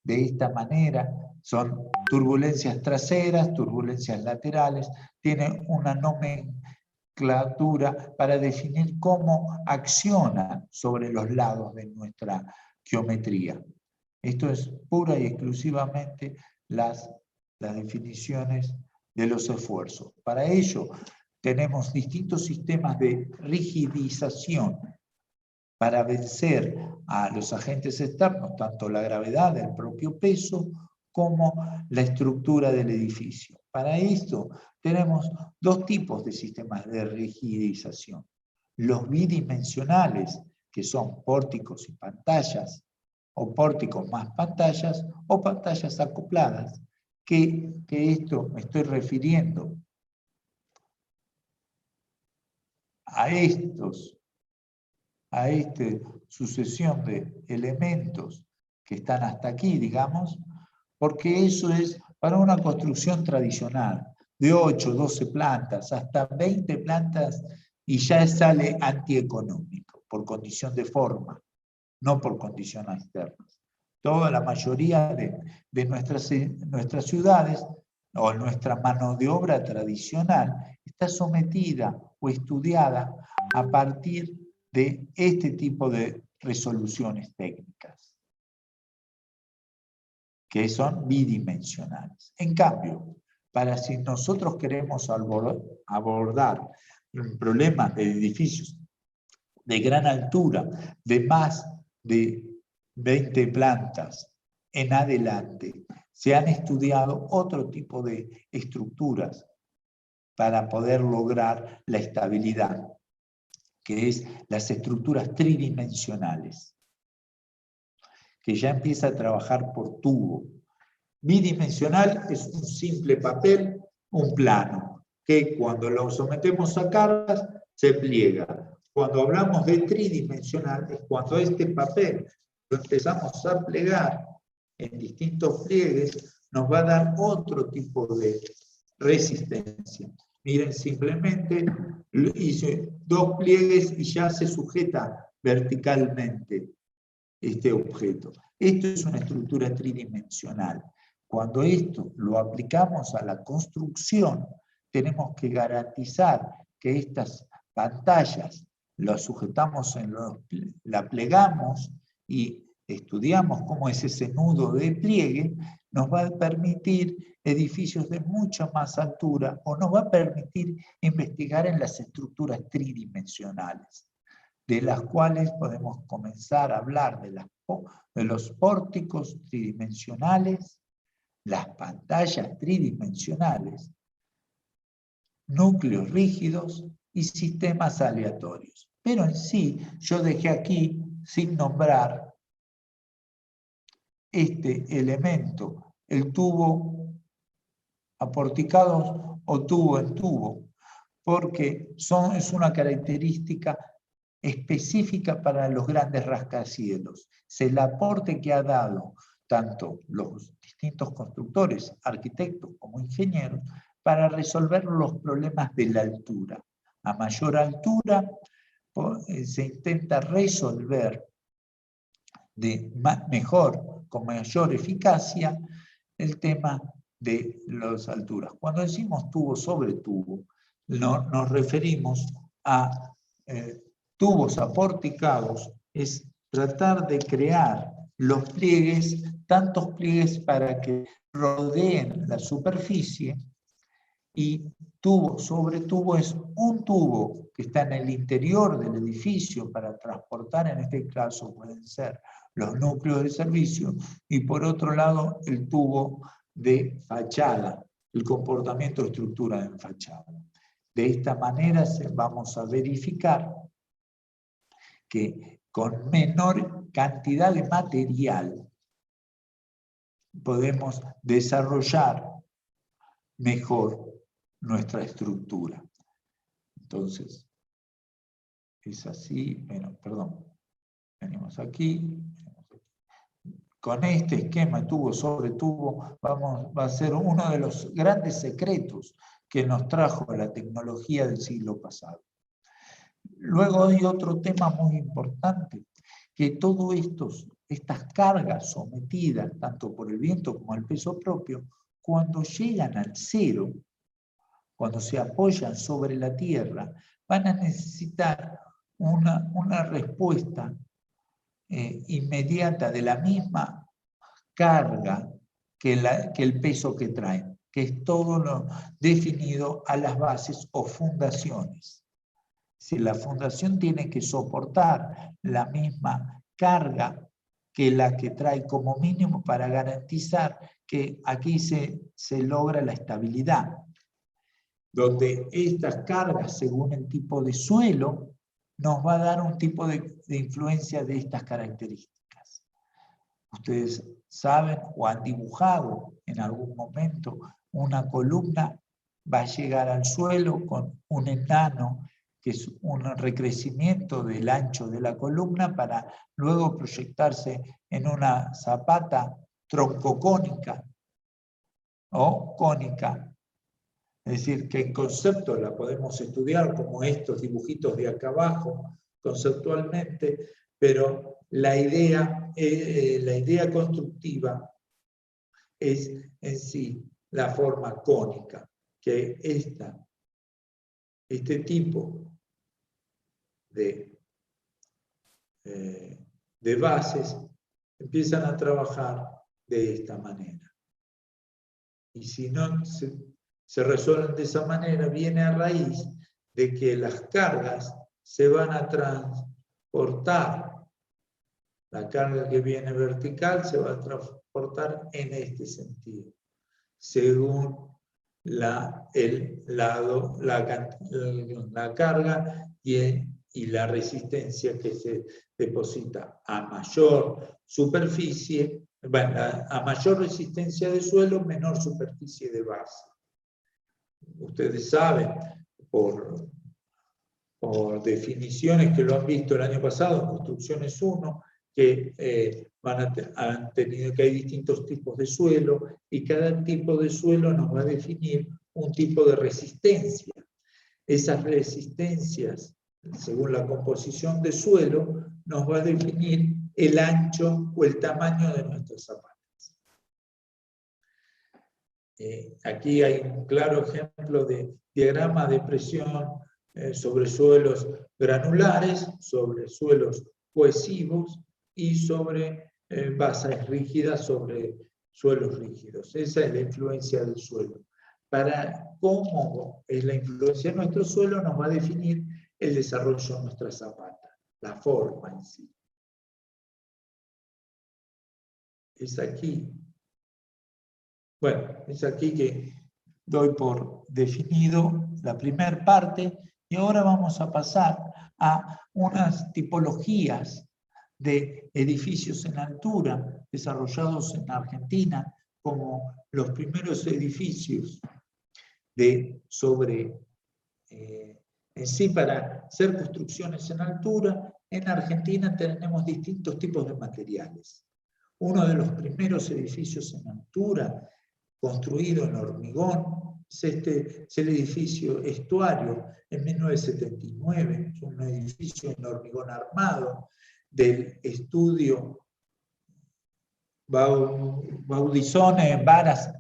De esta manera son turbulencias traseras, turbulencias laterales, tiene una nomenclatura para definir cómo acciona sobre los lados de nuestra geometría. Esto es pura y exclusivamente las definiciones de los esfuerzos. Para ello tenemos distintos sistemas de rigidización para vencer a los agentes externos, tanto la gravedad, el propio peso, como la estructura del edificio. Para esto tenemos dos tipos de sistemas de rigidización. Los bidimensionales, que son pórticos y pantallas, o pórticos más pantallas, o pantallas acopladas, que esto me estoy refiriendo a esta sucesión de elementos que están hasta aquí, digamos, porque eso es para una construcción tradicional, de 8, 12 plantas, hasta 20 plantas, y ya sale antieconómico, por condición de forma, no por condiciones externas. Toda la mayoría de nuestras ciudades, o nuestra mano de obra tradicional, está sometida o estudiada a partir de este tipo de resoluciones técnicas, que son bidimensionales. En cambio, para si nosotros queremos abordar problemas de edificios de gran altura, de más de 20 plantas en adelante, se han estudiado otro tipo de estructuras para poder lograr la estabilidad, que es las estructuras tridimensionales, que ya empieza a trabajar por tubo. Bidimensional es un simple papel, un plano, que cuando lo sometemos a cargas se pliega. Cuando hablamos de tridimensional es cuando este papel lo empezamos a plegar en distintos pliegues, nos va a dar otro tipo de resistencia. Miren, simplemente hice 2 pliegues y ya se sujeta verticalmente este objeto. Esto es una estructura tridimensional. Cuando esto lo aplicamos a la construcción, tenemos que garantizar que estas pantallas las sujetamos, la plegamos y estudiamos cómo es ese nudo de pliegue, nos va a permitir edificios de mucha más altura o nos va a permitir investigar en las estructuras tridimensionales, de las cuales podemos comenzar a hablar de los pórticos tridimensionales, las pantallas tridimensionales, núcleos rígidos y sistemas aleatorios. Pero en sí, yo dejé aquí sin nombrar este elemento, el tubo aporticado o tubo en tubo, porque es una característica específica para los grandes rascacielos. Es el aporte que ha dado tanto los distintos constructores, arquitectos como ingenieros, para resolver los problemas de la altura. A mayor altura se intenta resolver mejor, con mayor eficacia, el tema de las alturas. Cuando decimos tubo sobre tubo, nos referimos a tubos aporticados, es tratar de crear los pliegues, tantos pliegues para que rodeen la superficie y tubo sobre tubo es un tubo que está en el interior del edificio para transportar, en este caso pueden ser los núcleos de servicio, y por otro lado el tubo de fachada, el comportamiento de estructura en fachada. De esta manera vamos a verificar que con menor cantidad de material podemos desarrollar mejor nuestra estructura. Entonces, es así, bueno, perdón, venimos aquí. Con este esquema tubo sobre tubo va a ser uno de los grandes secretos que nos trajo la tecnología del siglo pasado. Luego hay otro tema muy importante, que todas estas cargas sometidas, tanto por el viento como el peso propio, cuando llegan al cero, cuando se apoyan sobre la tierra, van a necesitar una respuesta inmediata de la misma carga que el peso que traen, que es todo lo definido a las bases o fundaciones. Si la fundación tiene que soportar la misma carga que la que trae como mínimo para garantizar que aquí se logra la estabilidad, donde estas cargas, según el tipo de suelo, nos va a dar un tipo de influencia de estas características. Ustedes saben o han dibujado en algún momento una columna, va a llegar al suelo con un enano, que es un recrecimiento del ancho de la columna para luego proyectarse en una zapata troncocónica o cónica. Es decir, que en concepto la podemos estudiar como estos dibujitos de acá abajo, conceptualmente, pero la idea constructiva es en sí la forma cónica, que este tipo de bases empiezan a trabajar de esta manera. Y si no se resuelven de esa manera, viene a raíz de que las cargas se van a transportar. La carga que viene vertical se va a transportar en este sentido, según la carga y la resistencia que se deposita. A mayor superficie, bueno, a mayor resistencia de suelo, menor superficie de base. Ustedes saben, por definiciones que lo han visto el año pasado en Construcciones 1, que han tenido que hay distintos tipos de suelo, y cada tipo de suelo nos va a definir un tipo de resistencia. Esas resistencias, según la composición de suelo, nos va a definir el ancho o el tamaño de nuestras zapatas. Aquí hay un claro ejemplo de diagrama de presión sobre suelos granulares, sobre suelos cohesivos y sobre bases rígidas sobre suelos rígidos. Esa es la influencia del suelo. Para cómo es la influencia de nuestro suelo nos va a definir el desarrollo de nuestra zapata, la forma en sí. Es aquí. Bueno, es aquí que doy por definido la primera parte, y ahora vamos a pasar a unas tipologías de edificios en altura desarrollados en Argentina, como los primeros edificios en sí para hacer construcciones en altura. En Argentina tenemos distintos tipos de materiales. Uno de los primeros edificios en altura construido en hormigón es el edificio Estuario en 1979, es un edificio en hormigón armado del estudio Baudisone, Varas,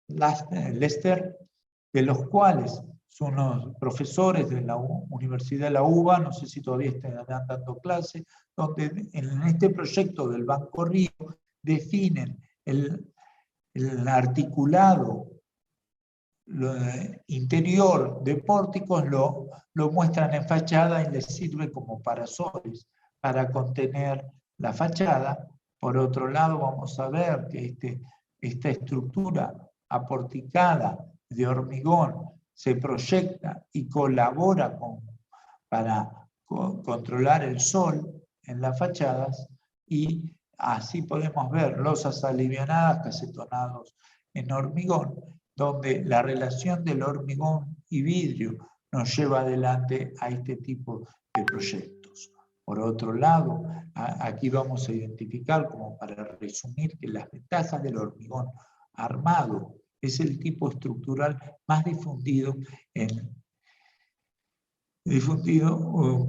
Lester, de los cuales son los profesores de la Universidad de la UBA, no sé si todavía están dando clase, donde en este proyecto del Banco Río definen el articulado interior de pórticos lo muestran en fachada y les sirve como parasoles para contener la fachada. Por otro lado, vamos a ver que esta estructura aporticada de hormigón se proyecta y colabora para controlar el sol en las fachadas, y así podemos ver losas alivianadas, casetonados en hormigón, donde la relación del hormigón y vidrio nos lleva adelante a este tipo de proyectos. Por otro lado, aquí vamos a identificar, como para resumir, que las ventajas del hormigón armado es el tipo estructural más difundido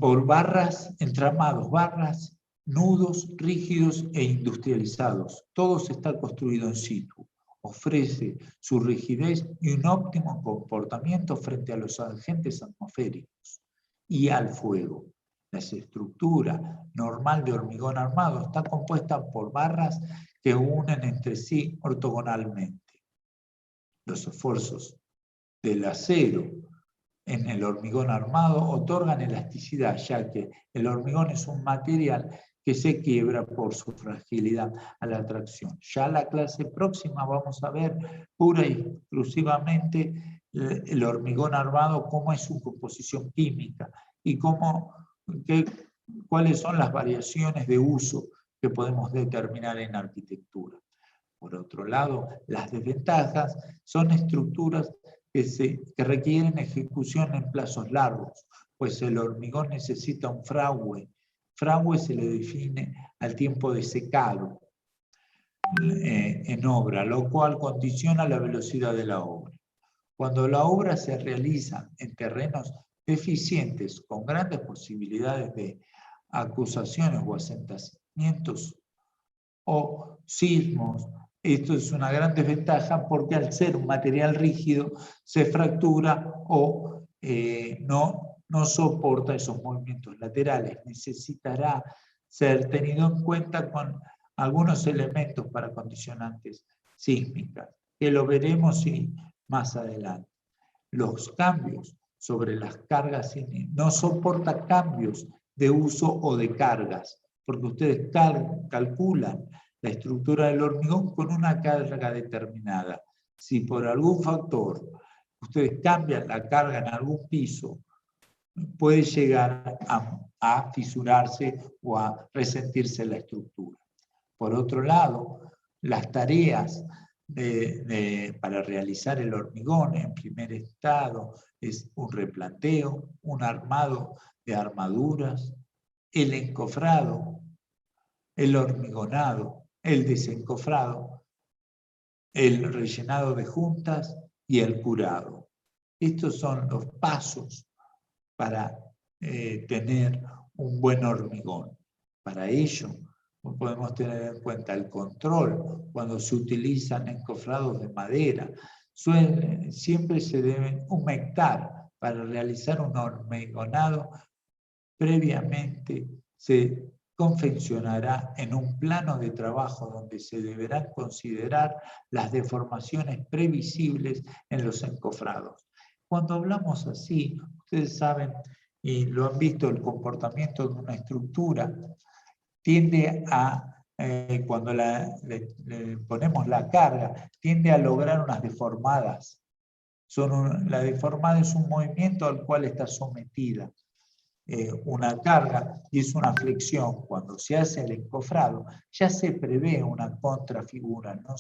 por barras, entramados, barras, nudos, rígidos e industrializados. Todo está construido in situ. Ofrece su rigidez y un óptimo comportamiento frente a los agentes atmosféricos y al fuego. La estructura normal de hormigón armado está compuesta por barras que unen entre sí ortogonalmente. Los esfuerzos del acero en el hormigón armado otorgan elasticidad, ya que el hormigón es un material que se quiebra por su fragilidad a la tracción. Ya la clase próxima vamos a ver pura y exclusivamente el hormigón armado, cómo es su composición química y cuáles son las variaciones de uso que podemos determinar en arquitectura. Por otro lado, las desventajas son estructuras que requieren ejecución en plazos largos, pues el hormigón necesita un fragüe. Fragüe se le define al tiempo de secado en obra, lo cual condiciona la velocidad de la obra. Cuando la obra se realiza en terrenos deficientes, con grandes posibilidades de acusaciones o asentamientos o sismos, esto es una gran desventaja porque al ser un material rígido se fractura o no soporta esos movimientos laterales. Necesitará ser tenido en cuenta con algunos elementos para condicionantes sísmicas, que lo veremos más adelante. Los cambios sobre las cargas no soporta cambios de uso o de cargas, porque ustedes calculan la estructura del hormigón con una carga determinada. Si por algún factor ustedes cambian la carga en algún piso, puede llegar a fisurarse o a resentirse la estructura. Por otro lado, las tareas para realizar el hormigón en primer estado es un replanteo, un armado de armaduras, el encofrado, el hormigonado, el desencofrado, el rellenado de juntas y el curado. Estos son los pasos para tener un buen hormigón. Para ello podemos tener en cuenta el control cuando se utilizan encofrados de madera. Siempre se deben humectar para realizar un hormigonado. Previamente se confeccionará en un plano de trabajo donde se deberán considerar las deformaciones previsibles en los encofrados. Cuando hablamos así, ustedes saben y lo han visto, el comportamiento de una estructura tiende a, cuando le ponemos la carga, tiende a lograr unas deformadas. La deformada es un movimiento al cual está sometida una carga y es una flexión. Cuando se hace el encofrado, ya se prevé una contrafigura, ¿no?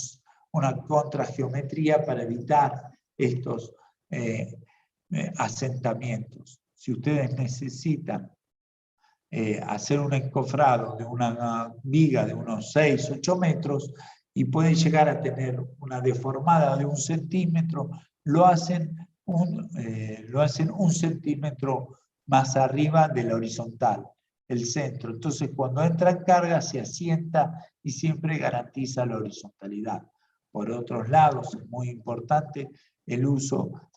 Una contrageometría para evitar estos asentamientos. Si ustedes necesitan hacer un encofrado de una viga de unos 6-8 metros y pueden llegar a tener una deformada de 1 centímetro, lo hacen 1 centímetro más arriba de la horizontal, el centro. Entonces, cuando entra en carga, se asienta y siempre garantiza la horizontalidad. Por otros lados, es muy importante el uso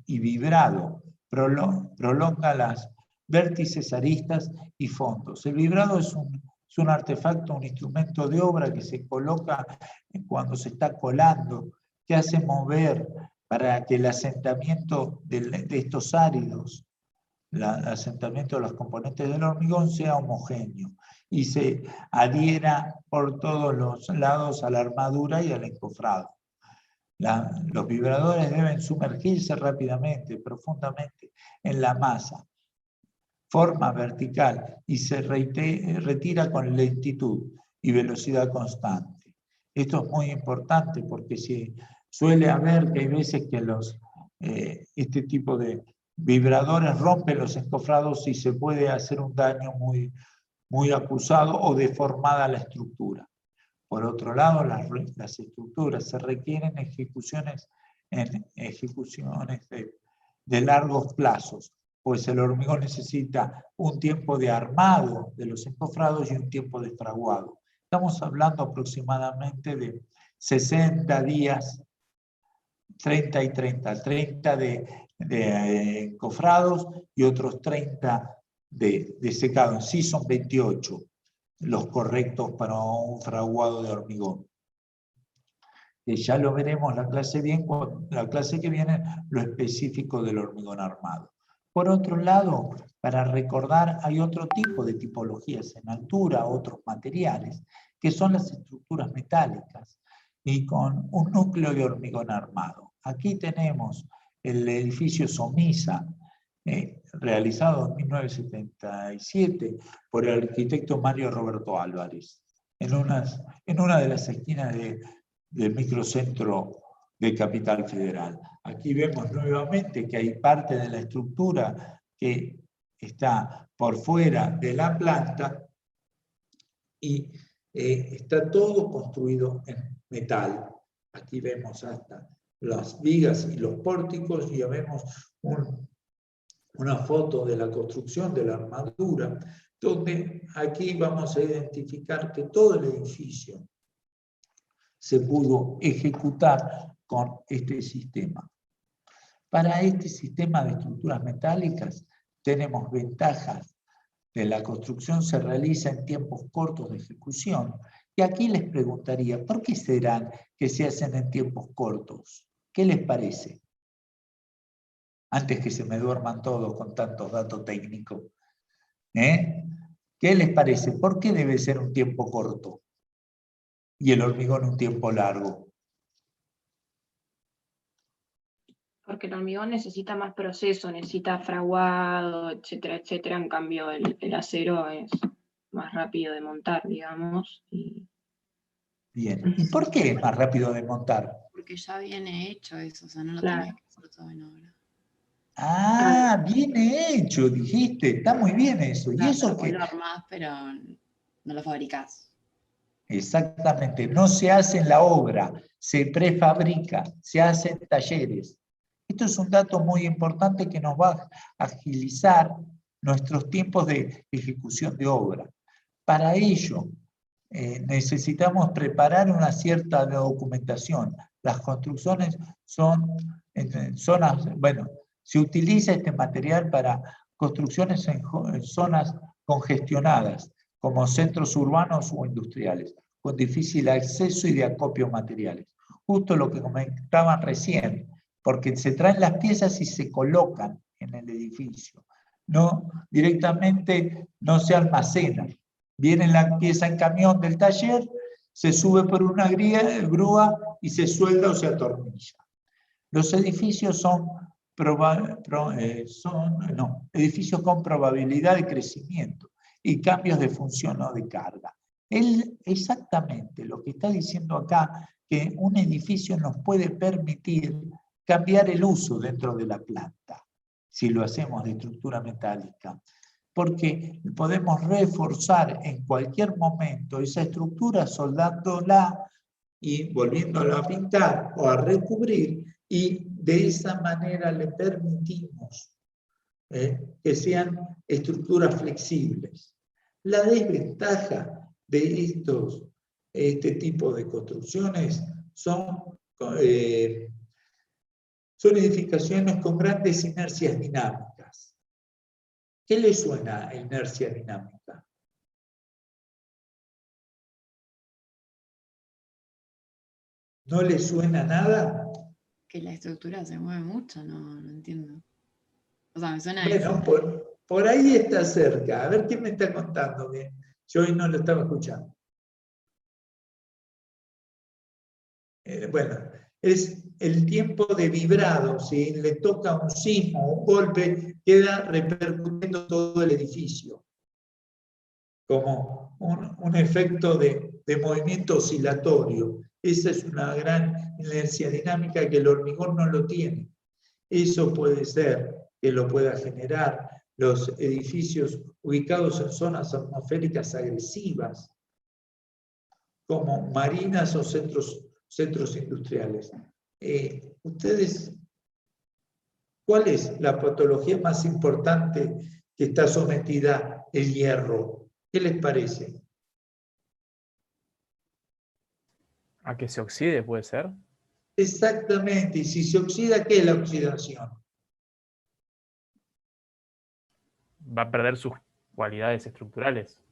y vibrado. Prolonga las vértices, aristas y fondos. El vibrado es un Es un artefacto, un instrumento de obra que se coloca cuando se está colando, que hace mover para que el asentamiento de estos áridos, el asentamiento de los componentes del hormigón sea homogéneo y se adhiera por todos los lados a la armadura y al encofrado. Los vibradores deben sumergirse rápidamente, profundamente en la masa, forma vertical, y se retira con lentitud y velocidad constante. Esto es muy importante porque suele haber que hay veces que este tipo de vibradores rompen los encofrados y se puede hacer un daño muy, muy acusado o deformada la estructura. Por otro lado, las estructuras se requieren ejecuciones de largos plazos, pues el hormigón necesita un tiempo de armado de los encofrados y un tiempo de fraguado. Estamos hablando aproximadamente de 60 días, 30 y 30, 30 de encofrados y otros 30 de secado. En sí son 28 los correctos para un fraguado de hormigón. Ya lo veremos la clase que viene, lo específico del hormigón armado. Por otro lado, para recordar, hay otro tipo de tipologías en altura, otros materiales, que son las estructuras metálicas, y con un núcleo de hormigón armado. Aquí tenemos el edificio Somisa, realizado en 1977 por el arquitecto Mario Roberto Álvarez, en una de las esquinas del microcentro de Capital Federal. Aquí vemos nuevamente que hay parte de la estructura que está por fuera de la planta y está todo construido en metal. Aquí vemos hasta las vigas y los pórticos, y ya vemos una foto de la construcción de la armadura, donde aquí vamos a identificar que todo el edificio se pudo ejecutar con este sistema. Para este sistema de estructuras metálicas tenemos ventajas. De la construcción se realiza en tiempos cortos de ejecución. Y aquí les preguntaría, ¿por qué serán que se hacen en tiempos cortos? ¿Qué les parece? Antes que se me duerman todos con tantos datos técnicos. ¿Qué les parece? ¿Por qué debe ser un tiempo corto y el hormigón un tiempo largo? Porque el hormigón necesita más proceso, necesita fraguado, etcétera, etcétera. En cambio, el acero es más rápido de montar, digamos. Bien. ¿Y por qué es más rápido de montar? Porque ya viene hecho eso, o sea, no lo Claro. tenés que hacer todo en obra. Ah, viene hecho, dijiste. Está muy bien eso. Claro, ¿Y eso vos qué? lo armás, pero no lo fabricás. Exactamente. No se hace en la obra, se prefabrica, se hace en talleres. Esto es un dato muy importante que nos va a agilizar nuestros tiempos de ejecución de obra. Para ello, necesitamos preparar una cierta documentación. Las construcciones son en zonas, bueno, se utiliza este material para construcciones en zonas congestionadas, como centros urbanos o industriales, con difícil acceso y de acopio materiales. Justo lo que comentaban recién, porque se traen las piezas y se colocan en el edificio. No, directamente no se almacenan. Viene la pieza en camión del taller, se sube por una grúa y se suelda o se atornilla. Los edificios son edificios con probabilidad de crecimiento y cambios de función o de carga. Exactamente lo que está diciendo acá, que un edificio nos puede permitir cambiar el uso dentro de la planta, si lo hacemos de estructura metálica, porque podemos reforzar en cualquier momento esa estructura soldándola y volviéndola a pintar o a recubrir, y de esa manera le permitimos que sean estructuras flexibles. La desventaja de este tipo de construcciones son edificaciones con grandes inercias dinámicas. ¿Qué le suena a inercia dinámica? ¿No le suena nada? Que la estructura se mueve mucho, no entiendo. O sea, me suena Bueno, eso. por ahí está cerca. A ver quién me está contando que yo hoy no lo estaba escuchando. Bueno, es el tiempo de vibrado. Si le toca un sismo o un golpe, queda repercutiendo todo el edificio, como un efecto de movimiento oscilatorio. Esa es una gran inercia dinámica que el hormigón no lo tiene. Eso puede ser que lo pueda generar los edificios ubicados en zonas atmosféricas agresivas, como marinas o centros industriales. Ustedes, ¿cuál es la patología más importante que está sometida el hierro? ¿Qué les parece? ¿A que se oxide puede ser? Exactamente. Y si se oxida, ¿qué es la oxidación? Va a perder sus cualidades estructurales.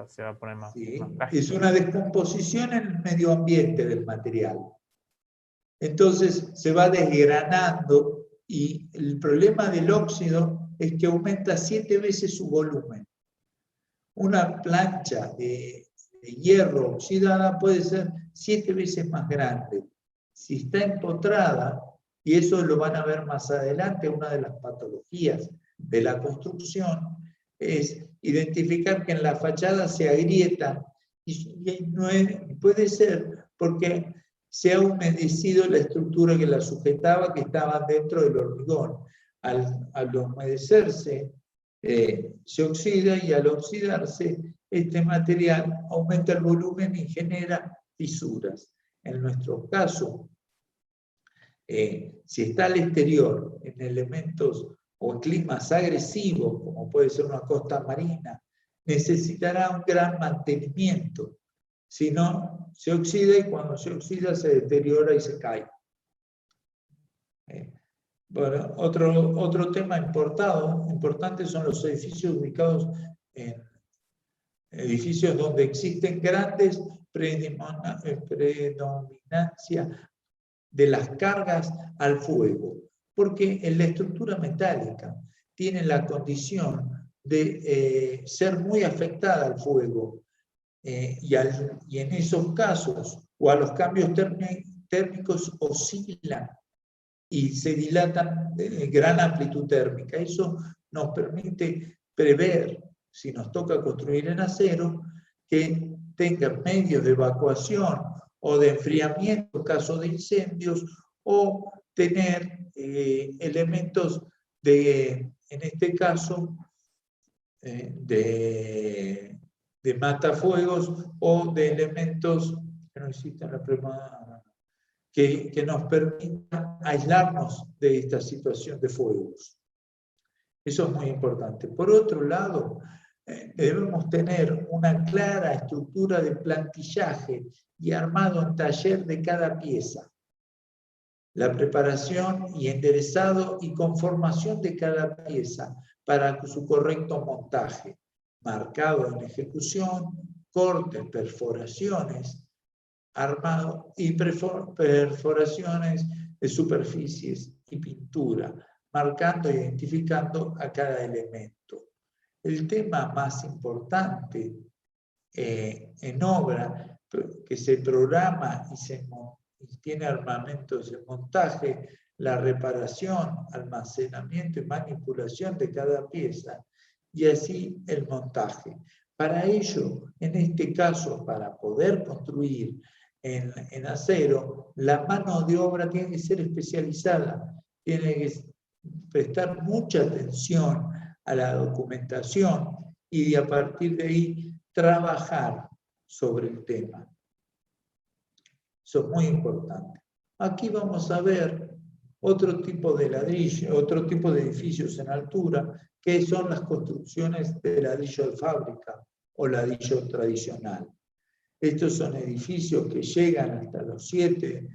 Se va a poner más, ¿Sí? más frágil. Es una descomposición en el medio ambiente del material. Entonces se va desgranando y el problema del óxido es que aumenta 7 veces su volumen. Una plancha de hierro oxidada puede ser 7 veces más grande. Si está empotrada, y eso lo van a ver más adelante, una de las patologías de la construcción es identificar que en la fachada se agrietan, y no puede ser porque se ha humedecido la estructura que la sujetaba, que estaba dentro del hormigón. Al humedecerse, se oxida, y al oxidarse, este material aumenta el volumen y genera fisuras. En nuestro caso, si está al exterior, en elementos o en climas agresivos, como puede ser una costa marina, necesitará un gran mantenimiento. Si no, se oxida, y cuando se oxida se deteriora y se cae. Bueno, otro tema importante son los edificios ubicados en edificios donde existen grandes predominancia de las cargas al fuego, porque en la estructura metálica tiene la condición de ser muy afectada al fuego, y en esos casos, o a los cambios térmicos, oscilan y se dilatan gran amplitud térmica. Eso nos permite prever, si nos toca construir en acero, que tenga medios de evacuación o de enfriamiento en caso de incendios, o tener elementos en este caso, de matafuegos, o de elementos que no existen la que nos permita aislarnos de esta situación de fuegos. Eso es muy importante. Por otro lado, debemos tener una clara estructura de plantillaje y armado en taller de cada pieza. La preparación y enderezado y conformación de cada pieza para su correcto montaje, marcado en ejecución, cortes, perforaciones, armado y perforaciones de superficies y pintura, marcando e identificando a cada elemento. El tema más importante en obra, que se programa y tiene armamentos de montaje, la reparación, almacenamiento y manipulación de cada pieza, y así el montaje. Para ello, en este caso, para poder construir en acero, la mano de obra tiene que ser especializada, tiene que prestar mucha atención a la documentación y a partir de ahí trabajar sobre el tema. Eso es muy importante. Aquí vamos a ver otro tipo de ladrillo, otro tipo de edificios en altura, que son las construcciones de ladrillo de fábrica o ladrillo tradicional. Estos son edificios que llegan hasta los 7,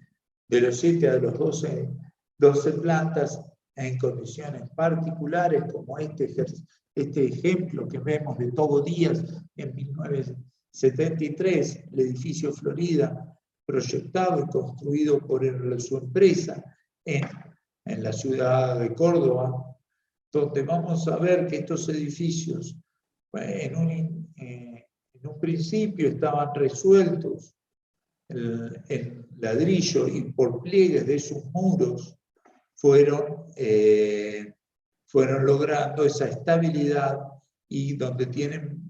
de los 7 a los 12 plantas, en condiciones particulares, como este ejemplo que vemos de Togo Díaz en 1973, el edificio Florida, proyectado y construido por su empresa en la ciudad de Córdoba, donde vamos a ver que estos edificios en un principio estaban resueltos en ladrillo y por pliegues de sus muros fueron logrando esa estabilidad y donde tienen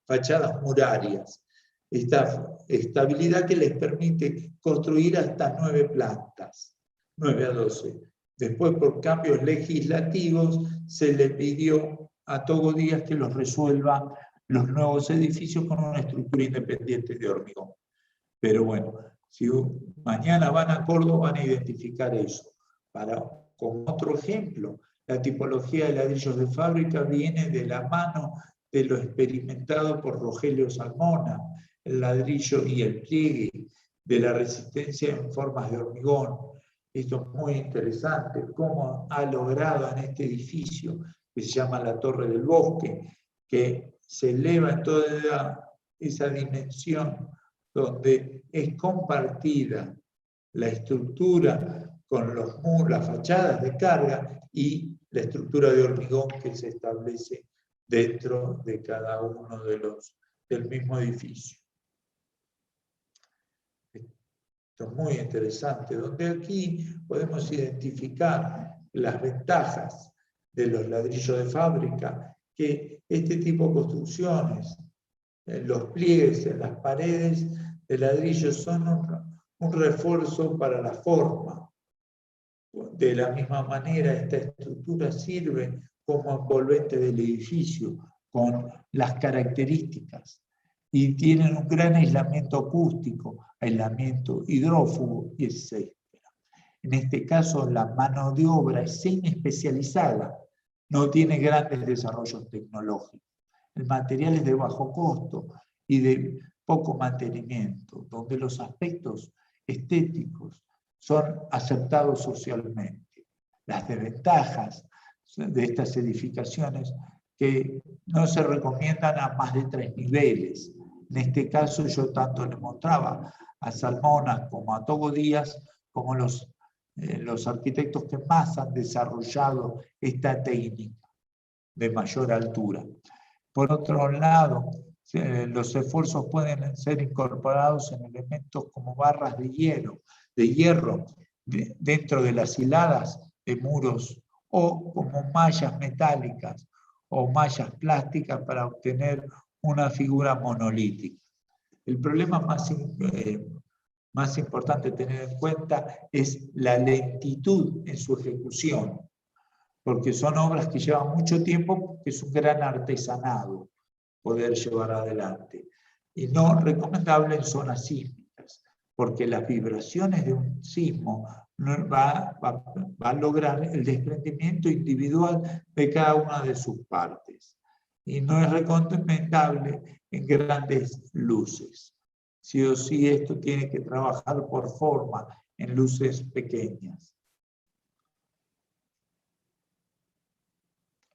fachadas murarias. Esta estabilidad que les permite construir hasta 9 plantas, 9 a 12. Después, por cambios legislativos, se le pidió a Togo Díaz que los resuelva los nuevos edificios con una estructura independiente de hormigón. Pero bueno, si mañana van a Córdoba, van a identificar eso. Como otro ejemplo, la tipología de ladrillos de fábrica viene de la mano de lo experimentado por Rogelio Salmona, el ladrillo y el pliegue de la resistencia en formas de hormigón. Esto es muy interesante, cómo ha logrado en este edificio, que se llama la Torre del Bosque, que se eleva en toda esa dimensión donde es compartida la estructura con los muros, las fachadas de carga y la estructura de hormigón que se establece dentro de cada uno del mismo edificio. Esto es muy interesante, donde aquí podemos identificar las ventajas de los ladrillos de fábrica, que este tipo de construcciones, los pliegues en las paredes de ladrillo son un refuerzo para la forma. De la misma manera, esta estructura sirve como envolvente del edificio, con las características, y tienen un gran aislamiento acústico, aislamiento hidrófugo, y etc. En este caso, la mano de obra es semi-especializada, no tiene grandes desarrollos tecnológicos. El material es de bajo costo y de poco mantenimiento, donde los aspectos estéticos son aceptados socialmente. Las desventajas de estas edificaciones que no se recomiendan a más de 3 niveles. En este caso yo tanto le mostraba a Salmona como a Togo Díaz como los arquitectos que más han desarrollado esta técnica de mayor altura. Por otro lado, los esfuerzos pueden ser incorporados en elementos como barras de hierro dentro de las hiladas de muros o como mallas metálicas o mallas plásticas para obtener una figura monolítica. El problema más importante a tener en cuenta es la lentitud en su ejecución, porque son obras que llevan mucho tiempo, que es un gran artesanado poder llevar adelante. Y no recomendable en zonas sísmicas, porque las vibraciones de un sismo va a lograr el desprendimiento individual de cada una de sus partes. Y no es recomendable en grandes luces. Sí o sí esto tiene que trabajar por forma en luces pequeñas.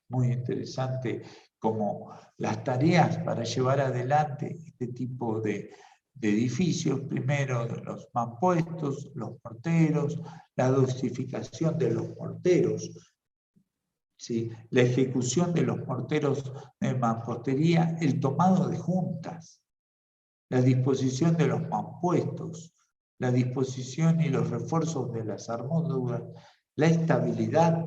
Muy interesante como las tareas para llevar adelante este tipo de edificios, primero los mampuestos, los morteros, la dosificación de los morteros, ¿sí? La ejecución de los morteros de mampostería, el tomado de juntas, la disposición de los mampuestos, la disposición y los refuerzos de las armaduras, la estabilidad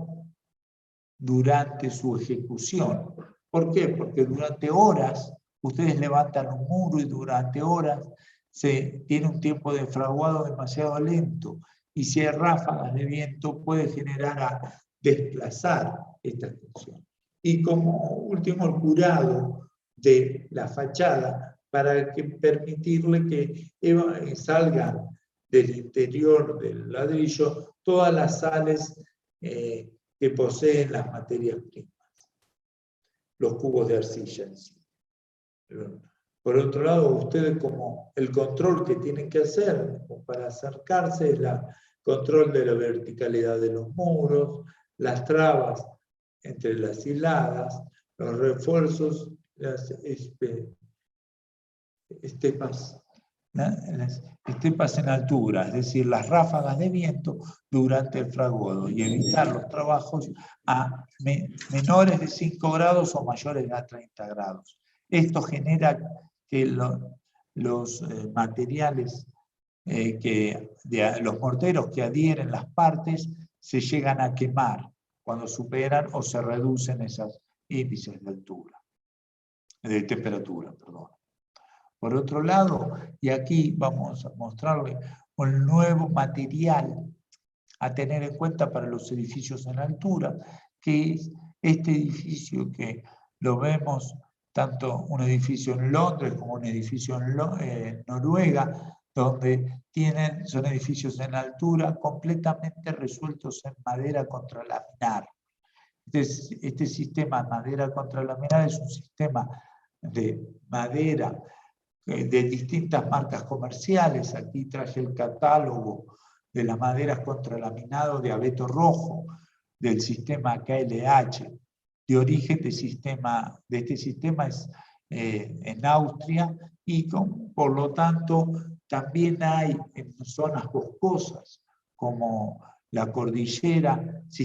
durante su ejecución. ¿Por qué? Porque durante horas ustedes levantan un muro y durante horas se tiene un tiempo de fraguado demasiado lento y si hay ráfagas de viento puede generar a desplazar esta función. Y como último, el curado de la fachada para permitirle que salgan del interior del ladrillo todas las sales que poseen las materias primas, los cubos de arcilla en sí. Por otro lado, ustedes como el control que tienen que hacer para acercarse es el control de la verticalidad de los muros, las trabas entre las hiladas, los refuerzos, las estepas las estepas en altura, es decir, las ráfagas de viento durante el fraguado, y evitar los trabajos a menores de 5 grados o mayores a 30 grados. Esto genera que los materiales, los morteros que adhieren las partes se llegan a quemar cuando superan o se reducen esos índices de temperatura. Perdón. Por otro lado, y aquí vamos a mostrarle un nuevo material a tener en cuenta para los edificios en altura, que es este edificio que lo vemos, tanto un edificio en Londres como un edificio en Noruega, donde son edificios en altura completamente resueltos en madera contralaminar. Este sistema madera contralaminar es un sistema de madera de distintas marcas comerciales. Aquí traje el catálogo de las maderas contralaminado de abeto rojo, del sistema KLH, de origen de este sistema es en Austria, y por lo tanto también hay en zonas boscosas como la cordillera se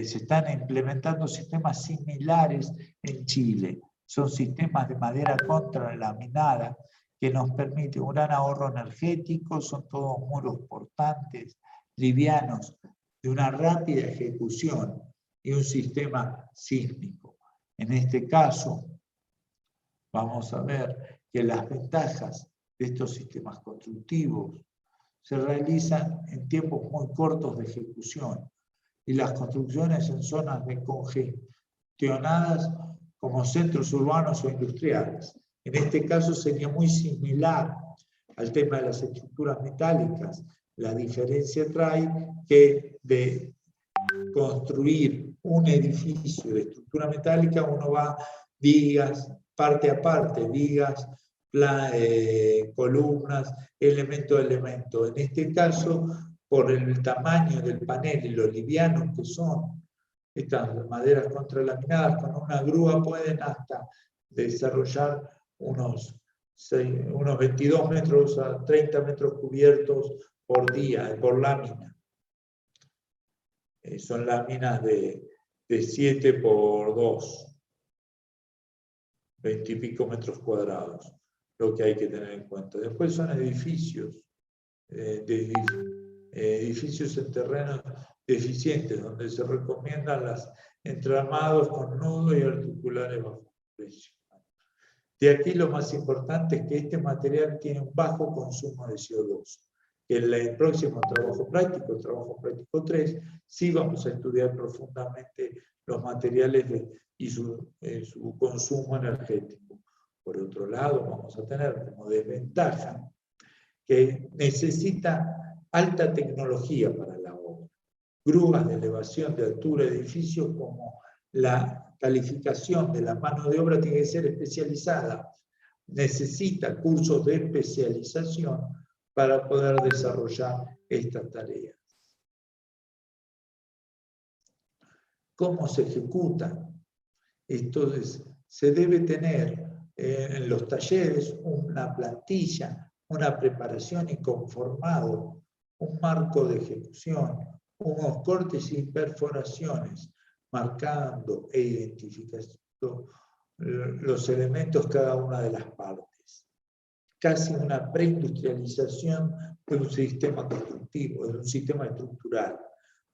están implementando sistemas similares en Chile. Son sistemas de madera contralaminada que nos permiten un gran ahorro energético, son todos muros portantes, livianos, de una rápida ejecución y un sistema sísmico. En este caso, vamos a ver que las ventajas de estos sistemas constructivos se realizan en tiempos muy cortos de ejecución, y las construcciones en zonas congestionadas como centros urbanos o industriales. En este caso sería muy similar al tema de las estructuras metálicas. La diferencia trae que de construir un edificio de estructura metálica uno va vigas, parte a parte, vigas, columnas, elemento a elemento. En este caso, por el tamaño del panel y lo livianos que son estas maderas contralaminadas, con una grúa pueden hasta desarrollar unos 22 metros a 30 metros cubiertos por día, por lámina. Son láminas de 7 por 2, 20 y pico metros cuadrados, lo que hay que tener en cuenta. Después son edificios en terrenos deficientes, donde se recomiendan los entramados con nudos y articulares bajo presión. De aquí lo más importante es que este material tiene un bajo consumo de CO2. En el próximo trabajo práctico 3, sí vamos a estudiar profundamente los materiales y su consumo energético. Por otro lado, vamos a tener como desventaja que necesita alta tecnología para la obra. Grúas de elevación de altura de edificios, como la calificación de la mano de obra tiene que ser especializada. Necesita cursos de especialización para poder desarrollar estas tareas. ¿Cómo se ejecuta? Entonces, se debe tener en los talleres una plantilla, una preparación y conformado, un marco de ejecución, unos cortes y perforaciones, marcando e identificando los elementos cada una de las partes. Casi una preindustrialización de un sistema constructivo, de un sistema estructural.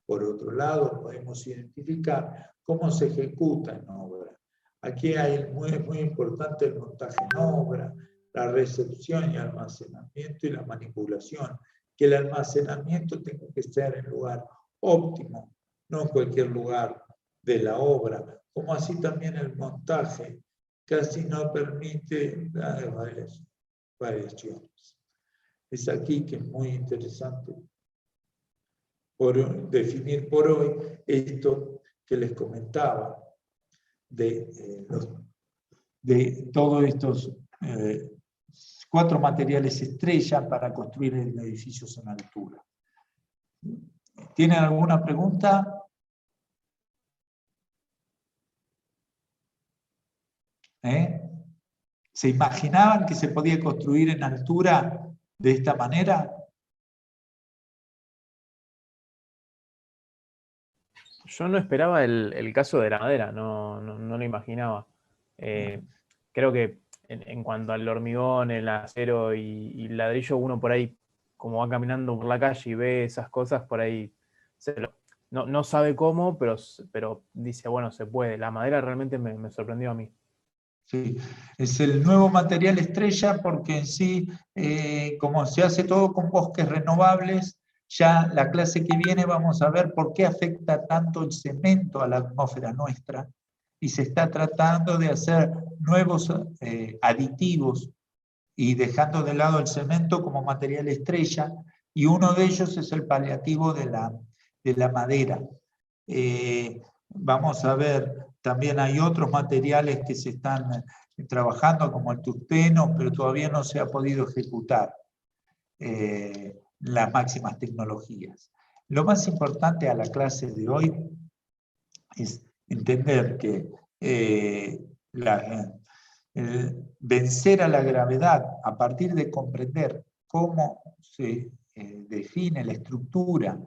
Por otro lado, podemos identificar cómo se ejecuta en obra. Aquí hay muy importante el montaje en obra, la recepción y almacenamiento y la manipulación. Que el almacenamiento tenga que estar en lugar óptimo, no en cualquier lugar de la obra, como así también el montaje casi no permite variaciones. Es aquí que es muy interesante definir por hoy esto que les comentaba de todos estos 4 materiales estrella para construir edificios en altura. ¿Tienen alguna pregunta? ¿Se imaginaban que se podía construir en altura de esta manera? Yo no esperaba el caso de la madera, no lo imaginaba. Creo que en cuanto al hormigón, el acero y el ladrillo, uno por ahí, como va caminando por la calle y ve esas cosas, por ahí no sabe cómo, pero dice, bueno, se puede. La madera realmente me sorprendió a mí. Sí, es el nuevo material estrella porque en sí, como se hace todo con bosques renovables, ya la clase que viene vamos a ver por qué afecta tanto el cemento a la atmósfera nuestra y se está tratando de hacer nuevos aditivos y dejando de lado el cemento como material estrella, y uno de ellos es el paliativo de la madera. Vamos a ver, también hay otros materiales que se están trabajando, como el tungsteno, pero todavía no se ha podido ejecutar las máximas tecnologías. Lo más importante a la clase de hoy es entender que vencer a la gravedad a partir de comprender cómo se define la estructura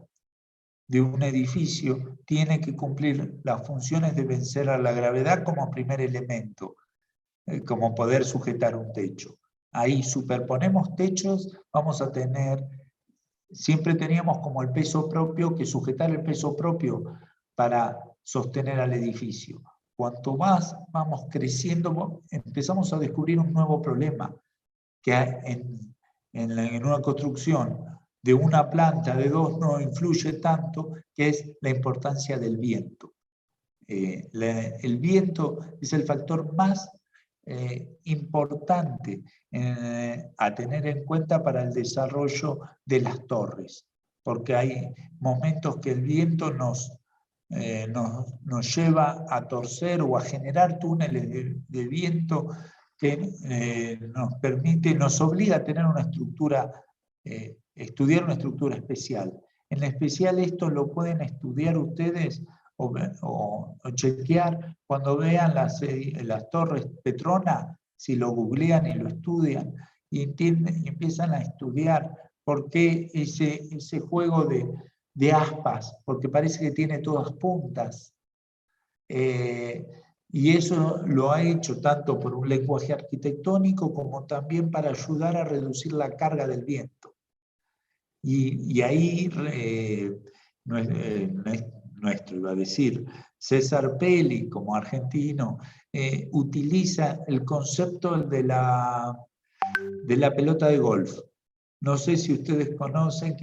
de un edificio, tiene que cumplir las funciones de vencer a la gravedad como primer elemento, como poder sujetar un techo. Ahí superponemos techos, vamos a tener, siempre teníamos como el peso propio, que sujetar el peso propio para sostener al edificio. Cuanto más vamos creciendo, empezamos a descubrir un nuevo problema, que en una construcción de una planta, de dos, no influye tanto, que es la importancia del viento. El viento es el factor más importante a tener en cuenta para el desarrollo de las torres, porque hay momentos que el viento nos lleva a torcer o a generar túneles de viento que nos obliga a tener una estructura, estudiar una estructura especial. En especial esto lo pueden estudiar ustedes o chequear cuando vean las torres Petrona, si lo googlean y lo estudian, y empiezan a estudiar por qué ese juego de aspas, porque parece que tiene todas puntas. Y eso lo ha hecho tanto por un lenguaje arquitectónico como también para ayudar a reducir la carga del viento. Y ahí iba a decir, César Pelli, como argentino, utiliza el concepto de la pelota de golf. No sé si ustedes conocen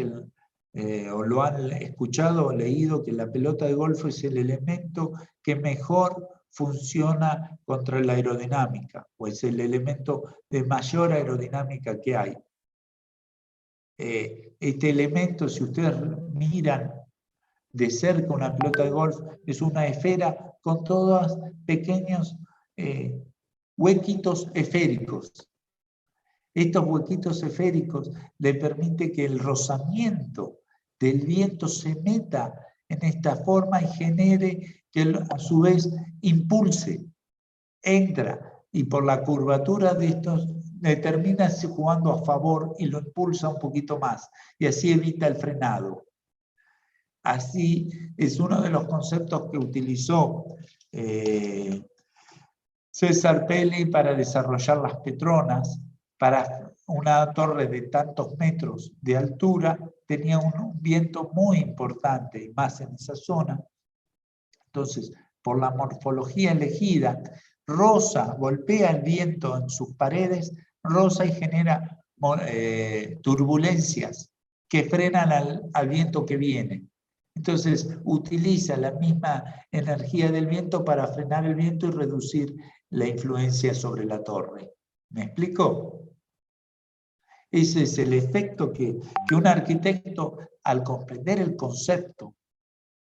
o lo han escuchado o leído, que la pelota de golf es el elemento que mejor funciona contra la aerodinámica, o es el elemento de mayor aerodinámica que hay. Este elemento, si ustedes miran de cerca una pelota de golf, es una esfera con todos pequeños huequitos esféricos. Estos huequitos esféricos le permiten que el rozamiento del viento se meta en esta forma y genere que a su vez impulse, entra, y por la curvatura de estos termina jugando a favor y lo impulsa un poquito más, y así evita el frenado. Así es uno de los conceptos que utilizó César Pelli para desarrollar las Petronas. Para una torre de tantos metros de altura tenía un viento muy importante, y más en esa zona. Entonces, por la morfología elegida, roza, golpea el viento en sus paredes, roza y genera turbulencias que frenan al viento que viene. Entonces, utiliza la misma energía del viento para frenar el viento y reducir la influencia sobre la torre. ¿Me explico? Ese es el efecto que un arquitecto, al comprender el concepto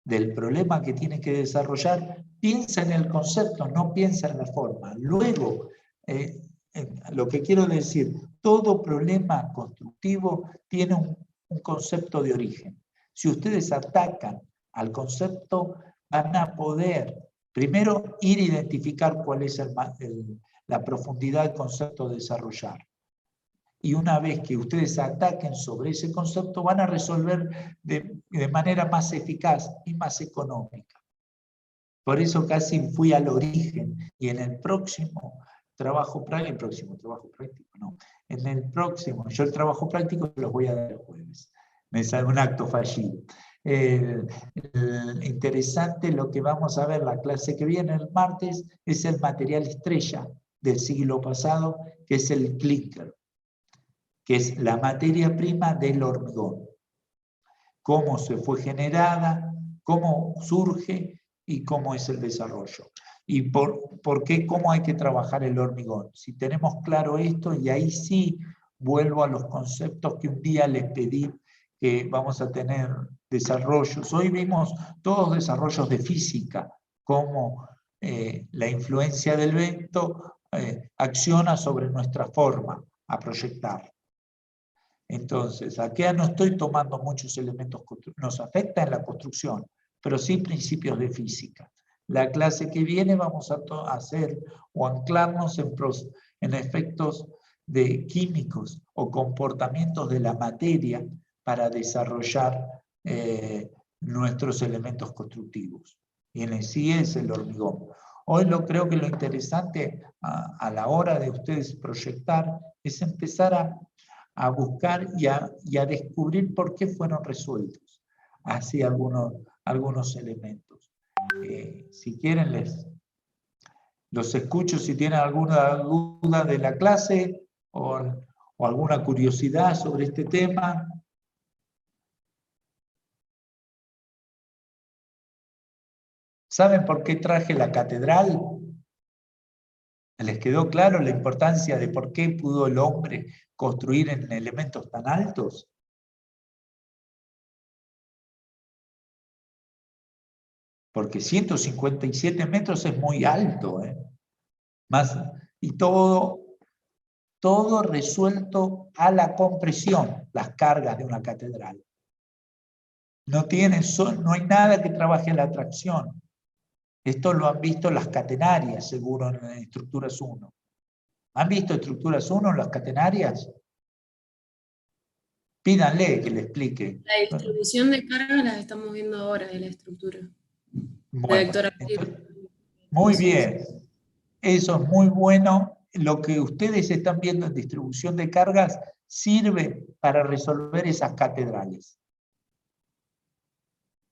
del problema que tiene que desarrollar, piensa en el concepto, no piensa en la forma. Luego, lo que quiero decir, todo problema constructivo tiene un concepto de origen. Si ustedes atacan al concepto, van a poder, primero, ir a identificar cuál es la profundidad del concepto de desarrollar. Y una vez que ustedes ataquen sobre ese concepto, van a resolver de manera más eficaz y más económica. Por eso casi fui al origen, y en el próximo trabajo práctico, no, en el próximo, yo el trabajo práctico los voy a dar el jueves, me sale un acto fallido. Interesante lo que vamos a ver la clase que viene el martes, es el material estrella del siglo pasado, que es el clinker, que es la materia prima del hormigón. Cómo se fue generada, cómo surge y cómo es el desarrollo. Y por qué, cómo hay que trabajar el hormigón. Si tenemos claro esto, y ahí sí vuelvo a los conceptos que un día les pedí, que vamos a tener desarrollos. Hoy vimos todos desarrollos de física, cómo la influencia del viento acciona sobre nuestra forma a proyectar. Entonces, aquí no estoy tomando muchos elementos, nos afecta en la construcción, pero sí principios de física. La clase que viene vamos a hacer o anclarnos en efectos de químicos o comportamientos de la materia para desarrollar nuestros elementos constructivos. Y en sí es el hormigón. Hoy creo que lo interesante a la hora de ustedes proyectar es empezar a buscar y a descubrir por qué fueron resueltos así algunos elementos. Si quieren, los escucho si tienen alguna duda de la clase o alguna curiosidad sobre este tema. ¿Saben por qué traje la catedral? ¿Les quedó claro la importancia de por qué pudo el hombre construir en elementos tan altos? Porque 157 metros es muy alto, y todo resuelto a la compresión, las cargas de una catedral. No hay nada que trabaje a la tracción. Esto lo han visto las catenarias, seguro, en estructuras 1. ¿Han visto estructuras 1 en las catenarias? Pídanle que le explique. La distribución de cargas las estamos viendo ahora de la estructura. Bueno, muy bien. Eso es muy bueno. Lo que ustedes están viendo en distribución de cargas sirve para resolver esas catedrales.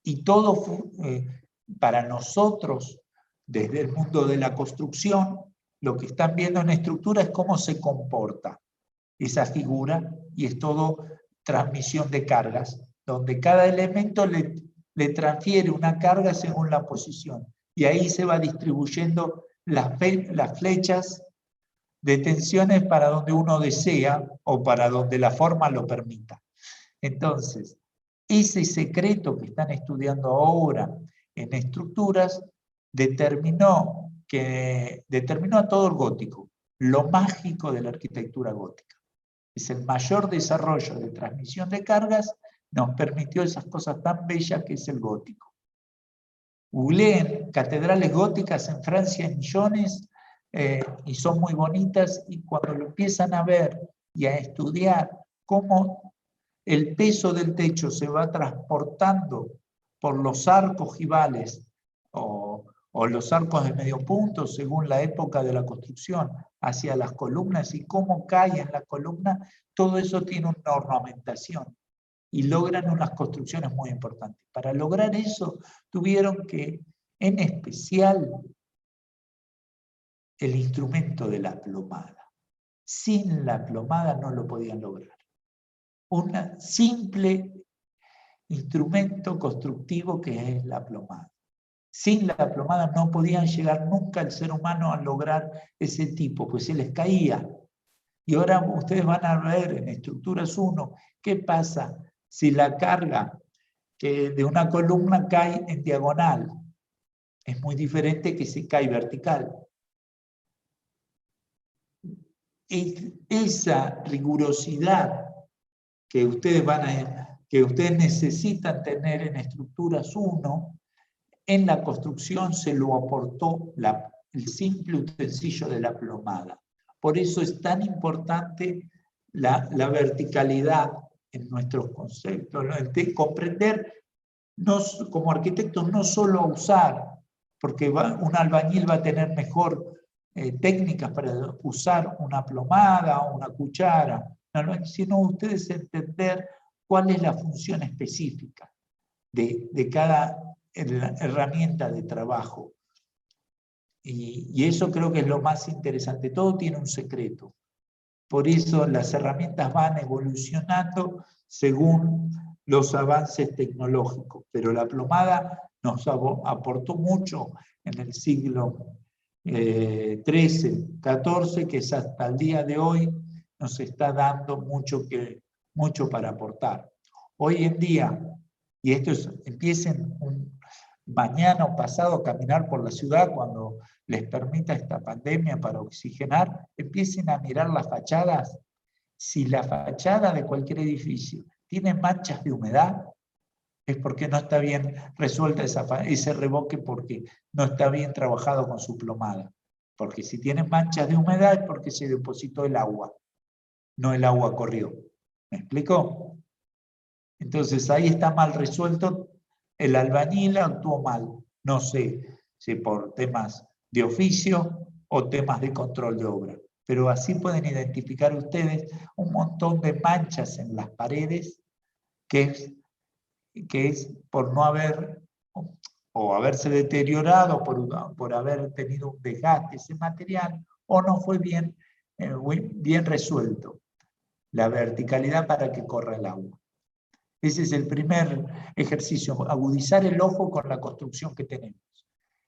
Y todo para nosotros, desde el mundo de la construcción, lo que están viendo en estructura es cómo se comporta esa figura, y es todo transmisión de cargas, donde cada elemento le transfiere una carga según la posición. Y ahí se va distribuyendo las flechas de tensiones para donde uno desea o para donde la forma lo permita. Entonces, ese secreto que están estudiando ahora en estructuras determinó a todo el gótico, lo mágico de la arquitectura gótica. Es el mayor desarrollo de transmisión de cargas, nos permitió esas cosas tan bellas que es el gótico. Googleen catedrales góticas en Francia, en millones, y son muy bonitas, y cuando lo empiezan a ver y a estudiar cómo el peso del techo se va transportando por los arcos ojivales o los arcos de medio punto, según la época de la construcción, hacia las columnas, y cómo cae en la columna, todo eso tiene una ornamentación, y logran unas construcciones muy importantes. Para lograr eso, tuvieron que, en especial, el instrumento de la plomada. Sin la plomada no lo podían lograr. Un simple instrumento constructivo que es la plomada. Sin la plomada no podían llegar nunca el ser humano a lograr ese tipo, pues se les caía. Y ahora ustedes van a ver en estructuras 1 qué pasa si la carga de una columna cae en diagonal. Es muy diferente que si cae vertical. Esa rigurosidad que ustedes necesitan tener en estructuras 1, en la construcción se lo aportó el simple utensilio de la plomada. Por eso es tan importante la verticalidad en nuestros conceptos, de comprender como arquitectos no solo a usar, porque un albañil va a tener mejor técnicas para usar una plomada o una cuchara, sino ustedes entender cuál es la función específica de cada herramienta de trabajo. Y eso creo que es lo más interesante. Todo tiene un secreto. Por eso las herramientas van evolucionando según los avances tecnológicos. Pero la plomada nos aportó mucho en el siglo XIII, XIV, que es hasta el día de hoy nos está dando mucho para aportar. Hoy en día, y empiecen mañana o pasado a caminar por la ciudad cuando les permita esta pandemia para oxigenar, empiecen a mirar las fachadas. Si la fachada de cualquier edificio tiene manchas de humedad, es porque no está bien resuelta ese revoque, porque no está bien trabajado con su plomada. Porque si tiene manchas de humedad es porque se depositó el agua, no el agua corrió. ¿Me explico? Entonces ahí está mal resuelto. El albañil actuó mal, no sé si por temas de oficio o temas de control de obra, pero así pueden identificar ustedes un montón de manchas en las paredes que es por no haber o haberse deteriorado, por haber tenido un desgaste ese material, o no fue bien resuelto la verticalidad para que corra el agua. Ese es el primer ejercicio, agudizar el ojo con la construcción que tenemos.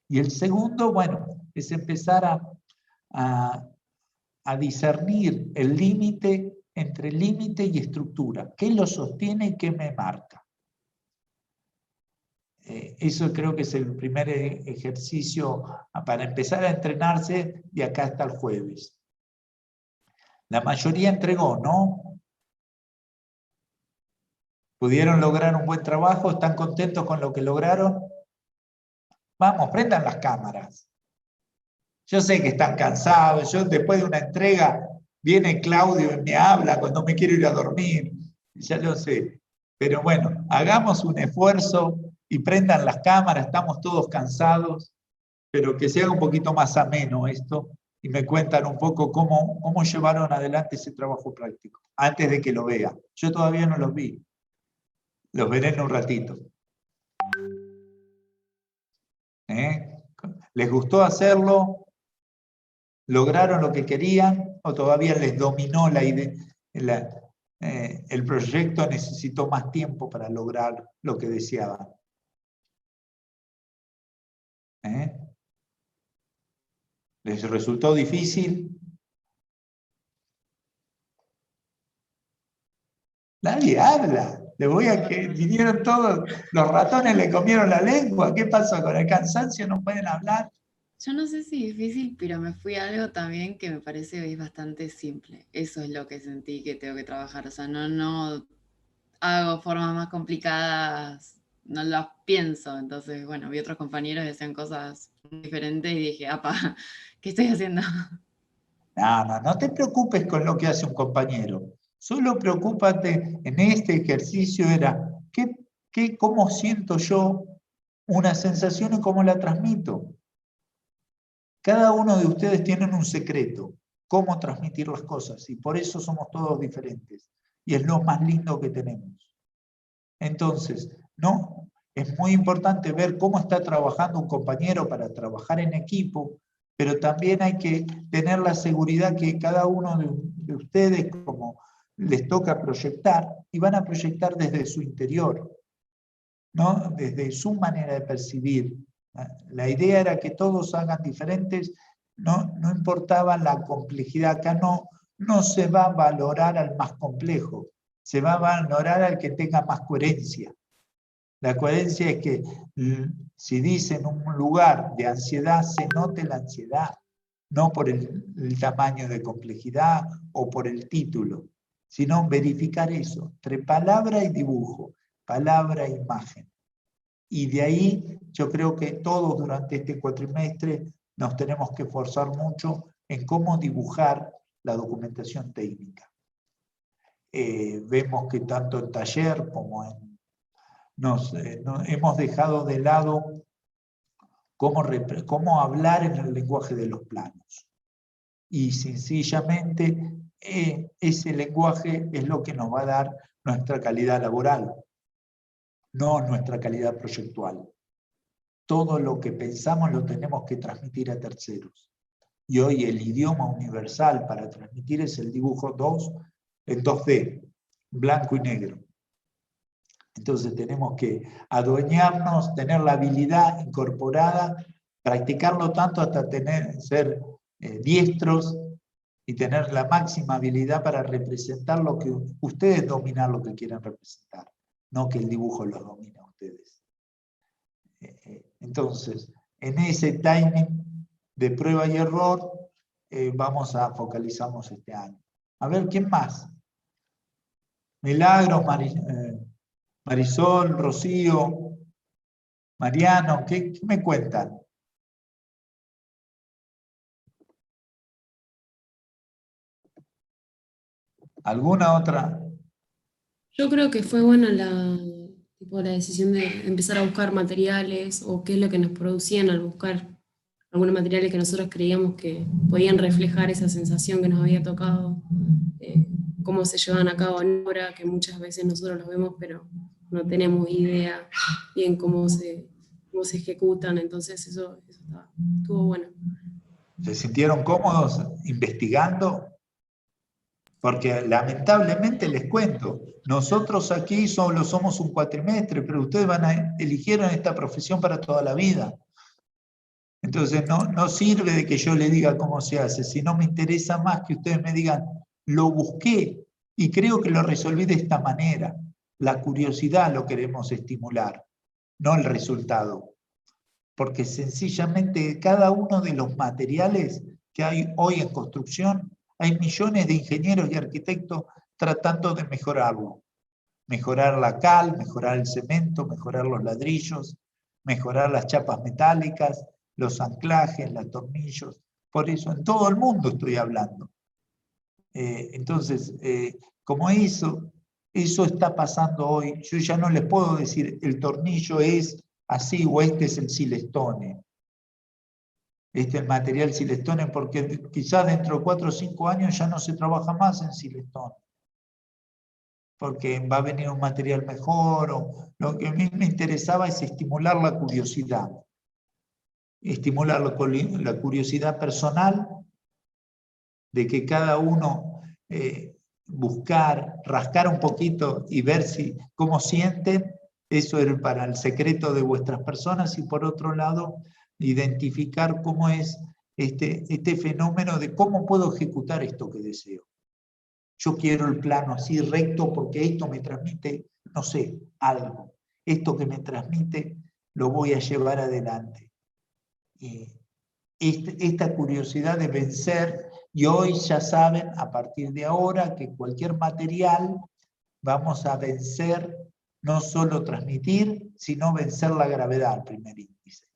Y el segundo, bueno, es empezar a discernir el límite entre límite y estructura. ¿Qué lo sostiene y qué me marca? Eso creo que es el primer ejercicio para empezar a entrenarse de acá hasta el jueves. La mayoría entregó, ¿no? ¿Pudieron lograr un buen trabajo? ¿Están contentos con lo que lograron? Vamos, prendan las cámaras. Yo sé que están cansados. Yo después de una entrega, viene Claudio y me habla cuando me quiero ir a dormir. Ya lo sé. Pero bueno, hagamos un esfuerzo y prendan las cámaras. Estamos todos cansados, pero que sea un poquito más ameno esto y me cuentan un poco cómo llevaron adelante ese trabajo práctico, antes de que lo vea. Yo todavía no los vi. Los veré en un ratito. ¿Les gustó hacerlo? ¿Lograron lo que querían? ¿O todavía les dominó la idea? El proyecto necesitó más tiempo para lograr lo que deseaban. ¿Les resultó difícil? Nadie habla. Vinieron todos, los ratones le comieron la lengua. ¿Qué pasó? ¿Con el cansancio no pueden hablar? Yo no sé si difícil, pero me fui a algo también que me parece que es bastante simple. Eso es lo que sentí que tengo que trabajar. O sea, no hago formas más complicadas, no las pienso. Entonces, bueno, vi otros compañeros que hacían cosas diferentes y dije, apa, ¿qué estoy haciendo? No te preocupes con lo que hace un compañero. Solo preocúpate en este ejercicio cómo siento yo una sensación y cómo la transmito. Cada uno de ustedes tiene un secreto, cómo transmitir las cosas, y por eso somos todos diferentes. Y es lo más lindo que tenemos. Entonces, es muy importante ver cómo está trabajando un compañero para trabajar en equipo, pero también hay que tener la seguridad que cada uno de ustedes, como les toca proyectar, y van a proyectar desde su interior, ¿no? Desde su manera de percibir. La idea era que todos hagan diferentes, no importaba la complejidad. Acá no se va a valorar al más complejo, se va a valorar al que tenga más coherencia. La coherencia es que si dicen un lugar de ansiedad, se note la ansiedad, no por el tamaño de complejidad o por el título, sino verificar eso, entre palabra y dibujo, palabra e imagen. Y de ahí yo creo que todos durante este cuatrimestre nos tenemos que esforzar mucho en cómo dibujar la documentación técnica. Vemos que tanto en taller como en... hemos dejado de lado cómo hablar en el lenguaje de los planos. Y sencillamente ese lenguaje es lo que nos va a dar nuestra calidad laboral, no nuestra calidad proyectual. Todo lo que pensamos lo tenemos que transmitir a terceros. Y hoy el idioma universal para transmitir es el dibujo 2D, blanco y negro. Entonces tenemos que adueñarnos, tener la habilidad incorporada, practicarlo tanto hasta ser diestros y tener la máxima habilidad para representar lo que ustedes dominan, lo que quieren representar, no que el dibujo los domine a ustedes. Entonces, en ese timing de prueba y error, vamos a focalizarnos este año. A ver, ¿quién más? Milagros, Marisol, Rocío, Mariano, ¿qué me cuentan? ¿Alguna otra? Yo creo que fue buena la decisión de empezar a buscar materiales o qué es lo que nos producían al buscar algunos materiales que nosotros creíamos que podían reflejar esa sensación que nos había tocado, cómo se llevan a cabo en obra, que muchas veces nosotros los vemos, pero no tenemos idea bien cómo se ejecutan, entonces eso estuvo bueno. ¿Se sintieron cómodos investigando? Porque lamentablemente les cuento, nosotros aquí solo somos un cuatrimestre, pero ustedes eligieron esta profesión para toda la vida. Entonces no sirve de que yo le diga cómo se hace, sino me interesa más que ustedes me digan, lo busqué y creo que lo resolví de esta manera. La curiosidad lo queremos estimular, no el resultado. Porque sencillamente cada uno de los materiales que hay hoy en construcción, hay millones de ingenieros y arquitectos tratando de mejorarlo. Mejorar la cal, mejorar el cemento, mejorar los ladrillos, mejorar las chapas metálicas, los anclajes, los tornillos. Por eso en todo el mundo estoy hablando. Entonces, como eso está pasando hoy, yo ya no les puedo decir el tornillo es así o este es el silestone. Este es el material silestone porque quizás dentro de 4 o 5 años ya no se trabaja más en silestone. Porque va a venir un material mejor. O lo que a mí me interesaba es estimular la curiosidad. Estimular la curiosidad personal de que cada uno buscar, rascar un poquito y ver cómo sienten. Eso es para el secreto de vuestras personas. Y por otro lado, identificar cómo es este fenómeno de cómo puedo ejecutar esto que deseo. Yo quiero el plano así recto porque esto me transmite, no sé, algo. Esto que me transmite lo voy a llevar adelante. Esta curiosidad de vencer, y hoy ya saben, a partir de ahora, que cualquier material vamos a vencer, no solo transmitir, sino vencer la gravedad, el primer índice.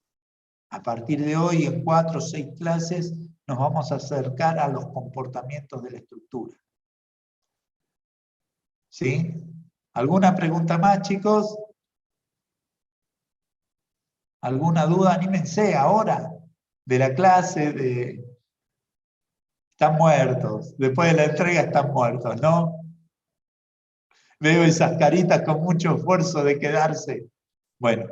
A partir de hoy, en 4 o 6 clases, nos vamos a acercar a los comportamientos de la estructura. ¿Sí? ¿Alguna pregunta más, chicos? ¿Alguna duda? Anímense ahora de la clase. Están muertos. Después de la entrega están muertos, ¿no? Veo esas caritas con mucho esfuerzo de quedarse. Bueno,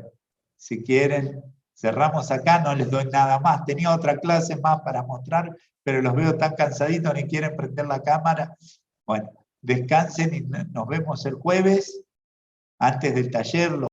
si quieren, cerramos acá, no les doy nada más. Tenía otra clase más para mostrar, pero los veo tan cansaditos, ni quieren prender la cámara. Bueno, descansen y nos vemos el jueves, antes del taller.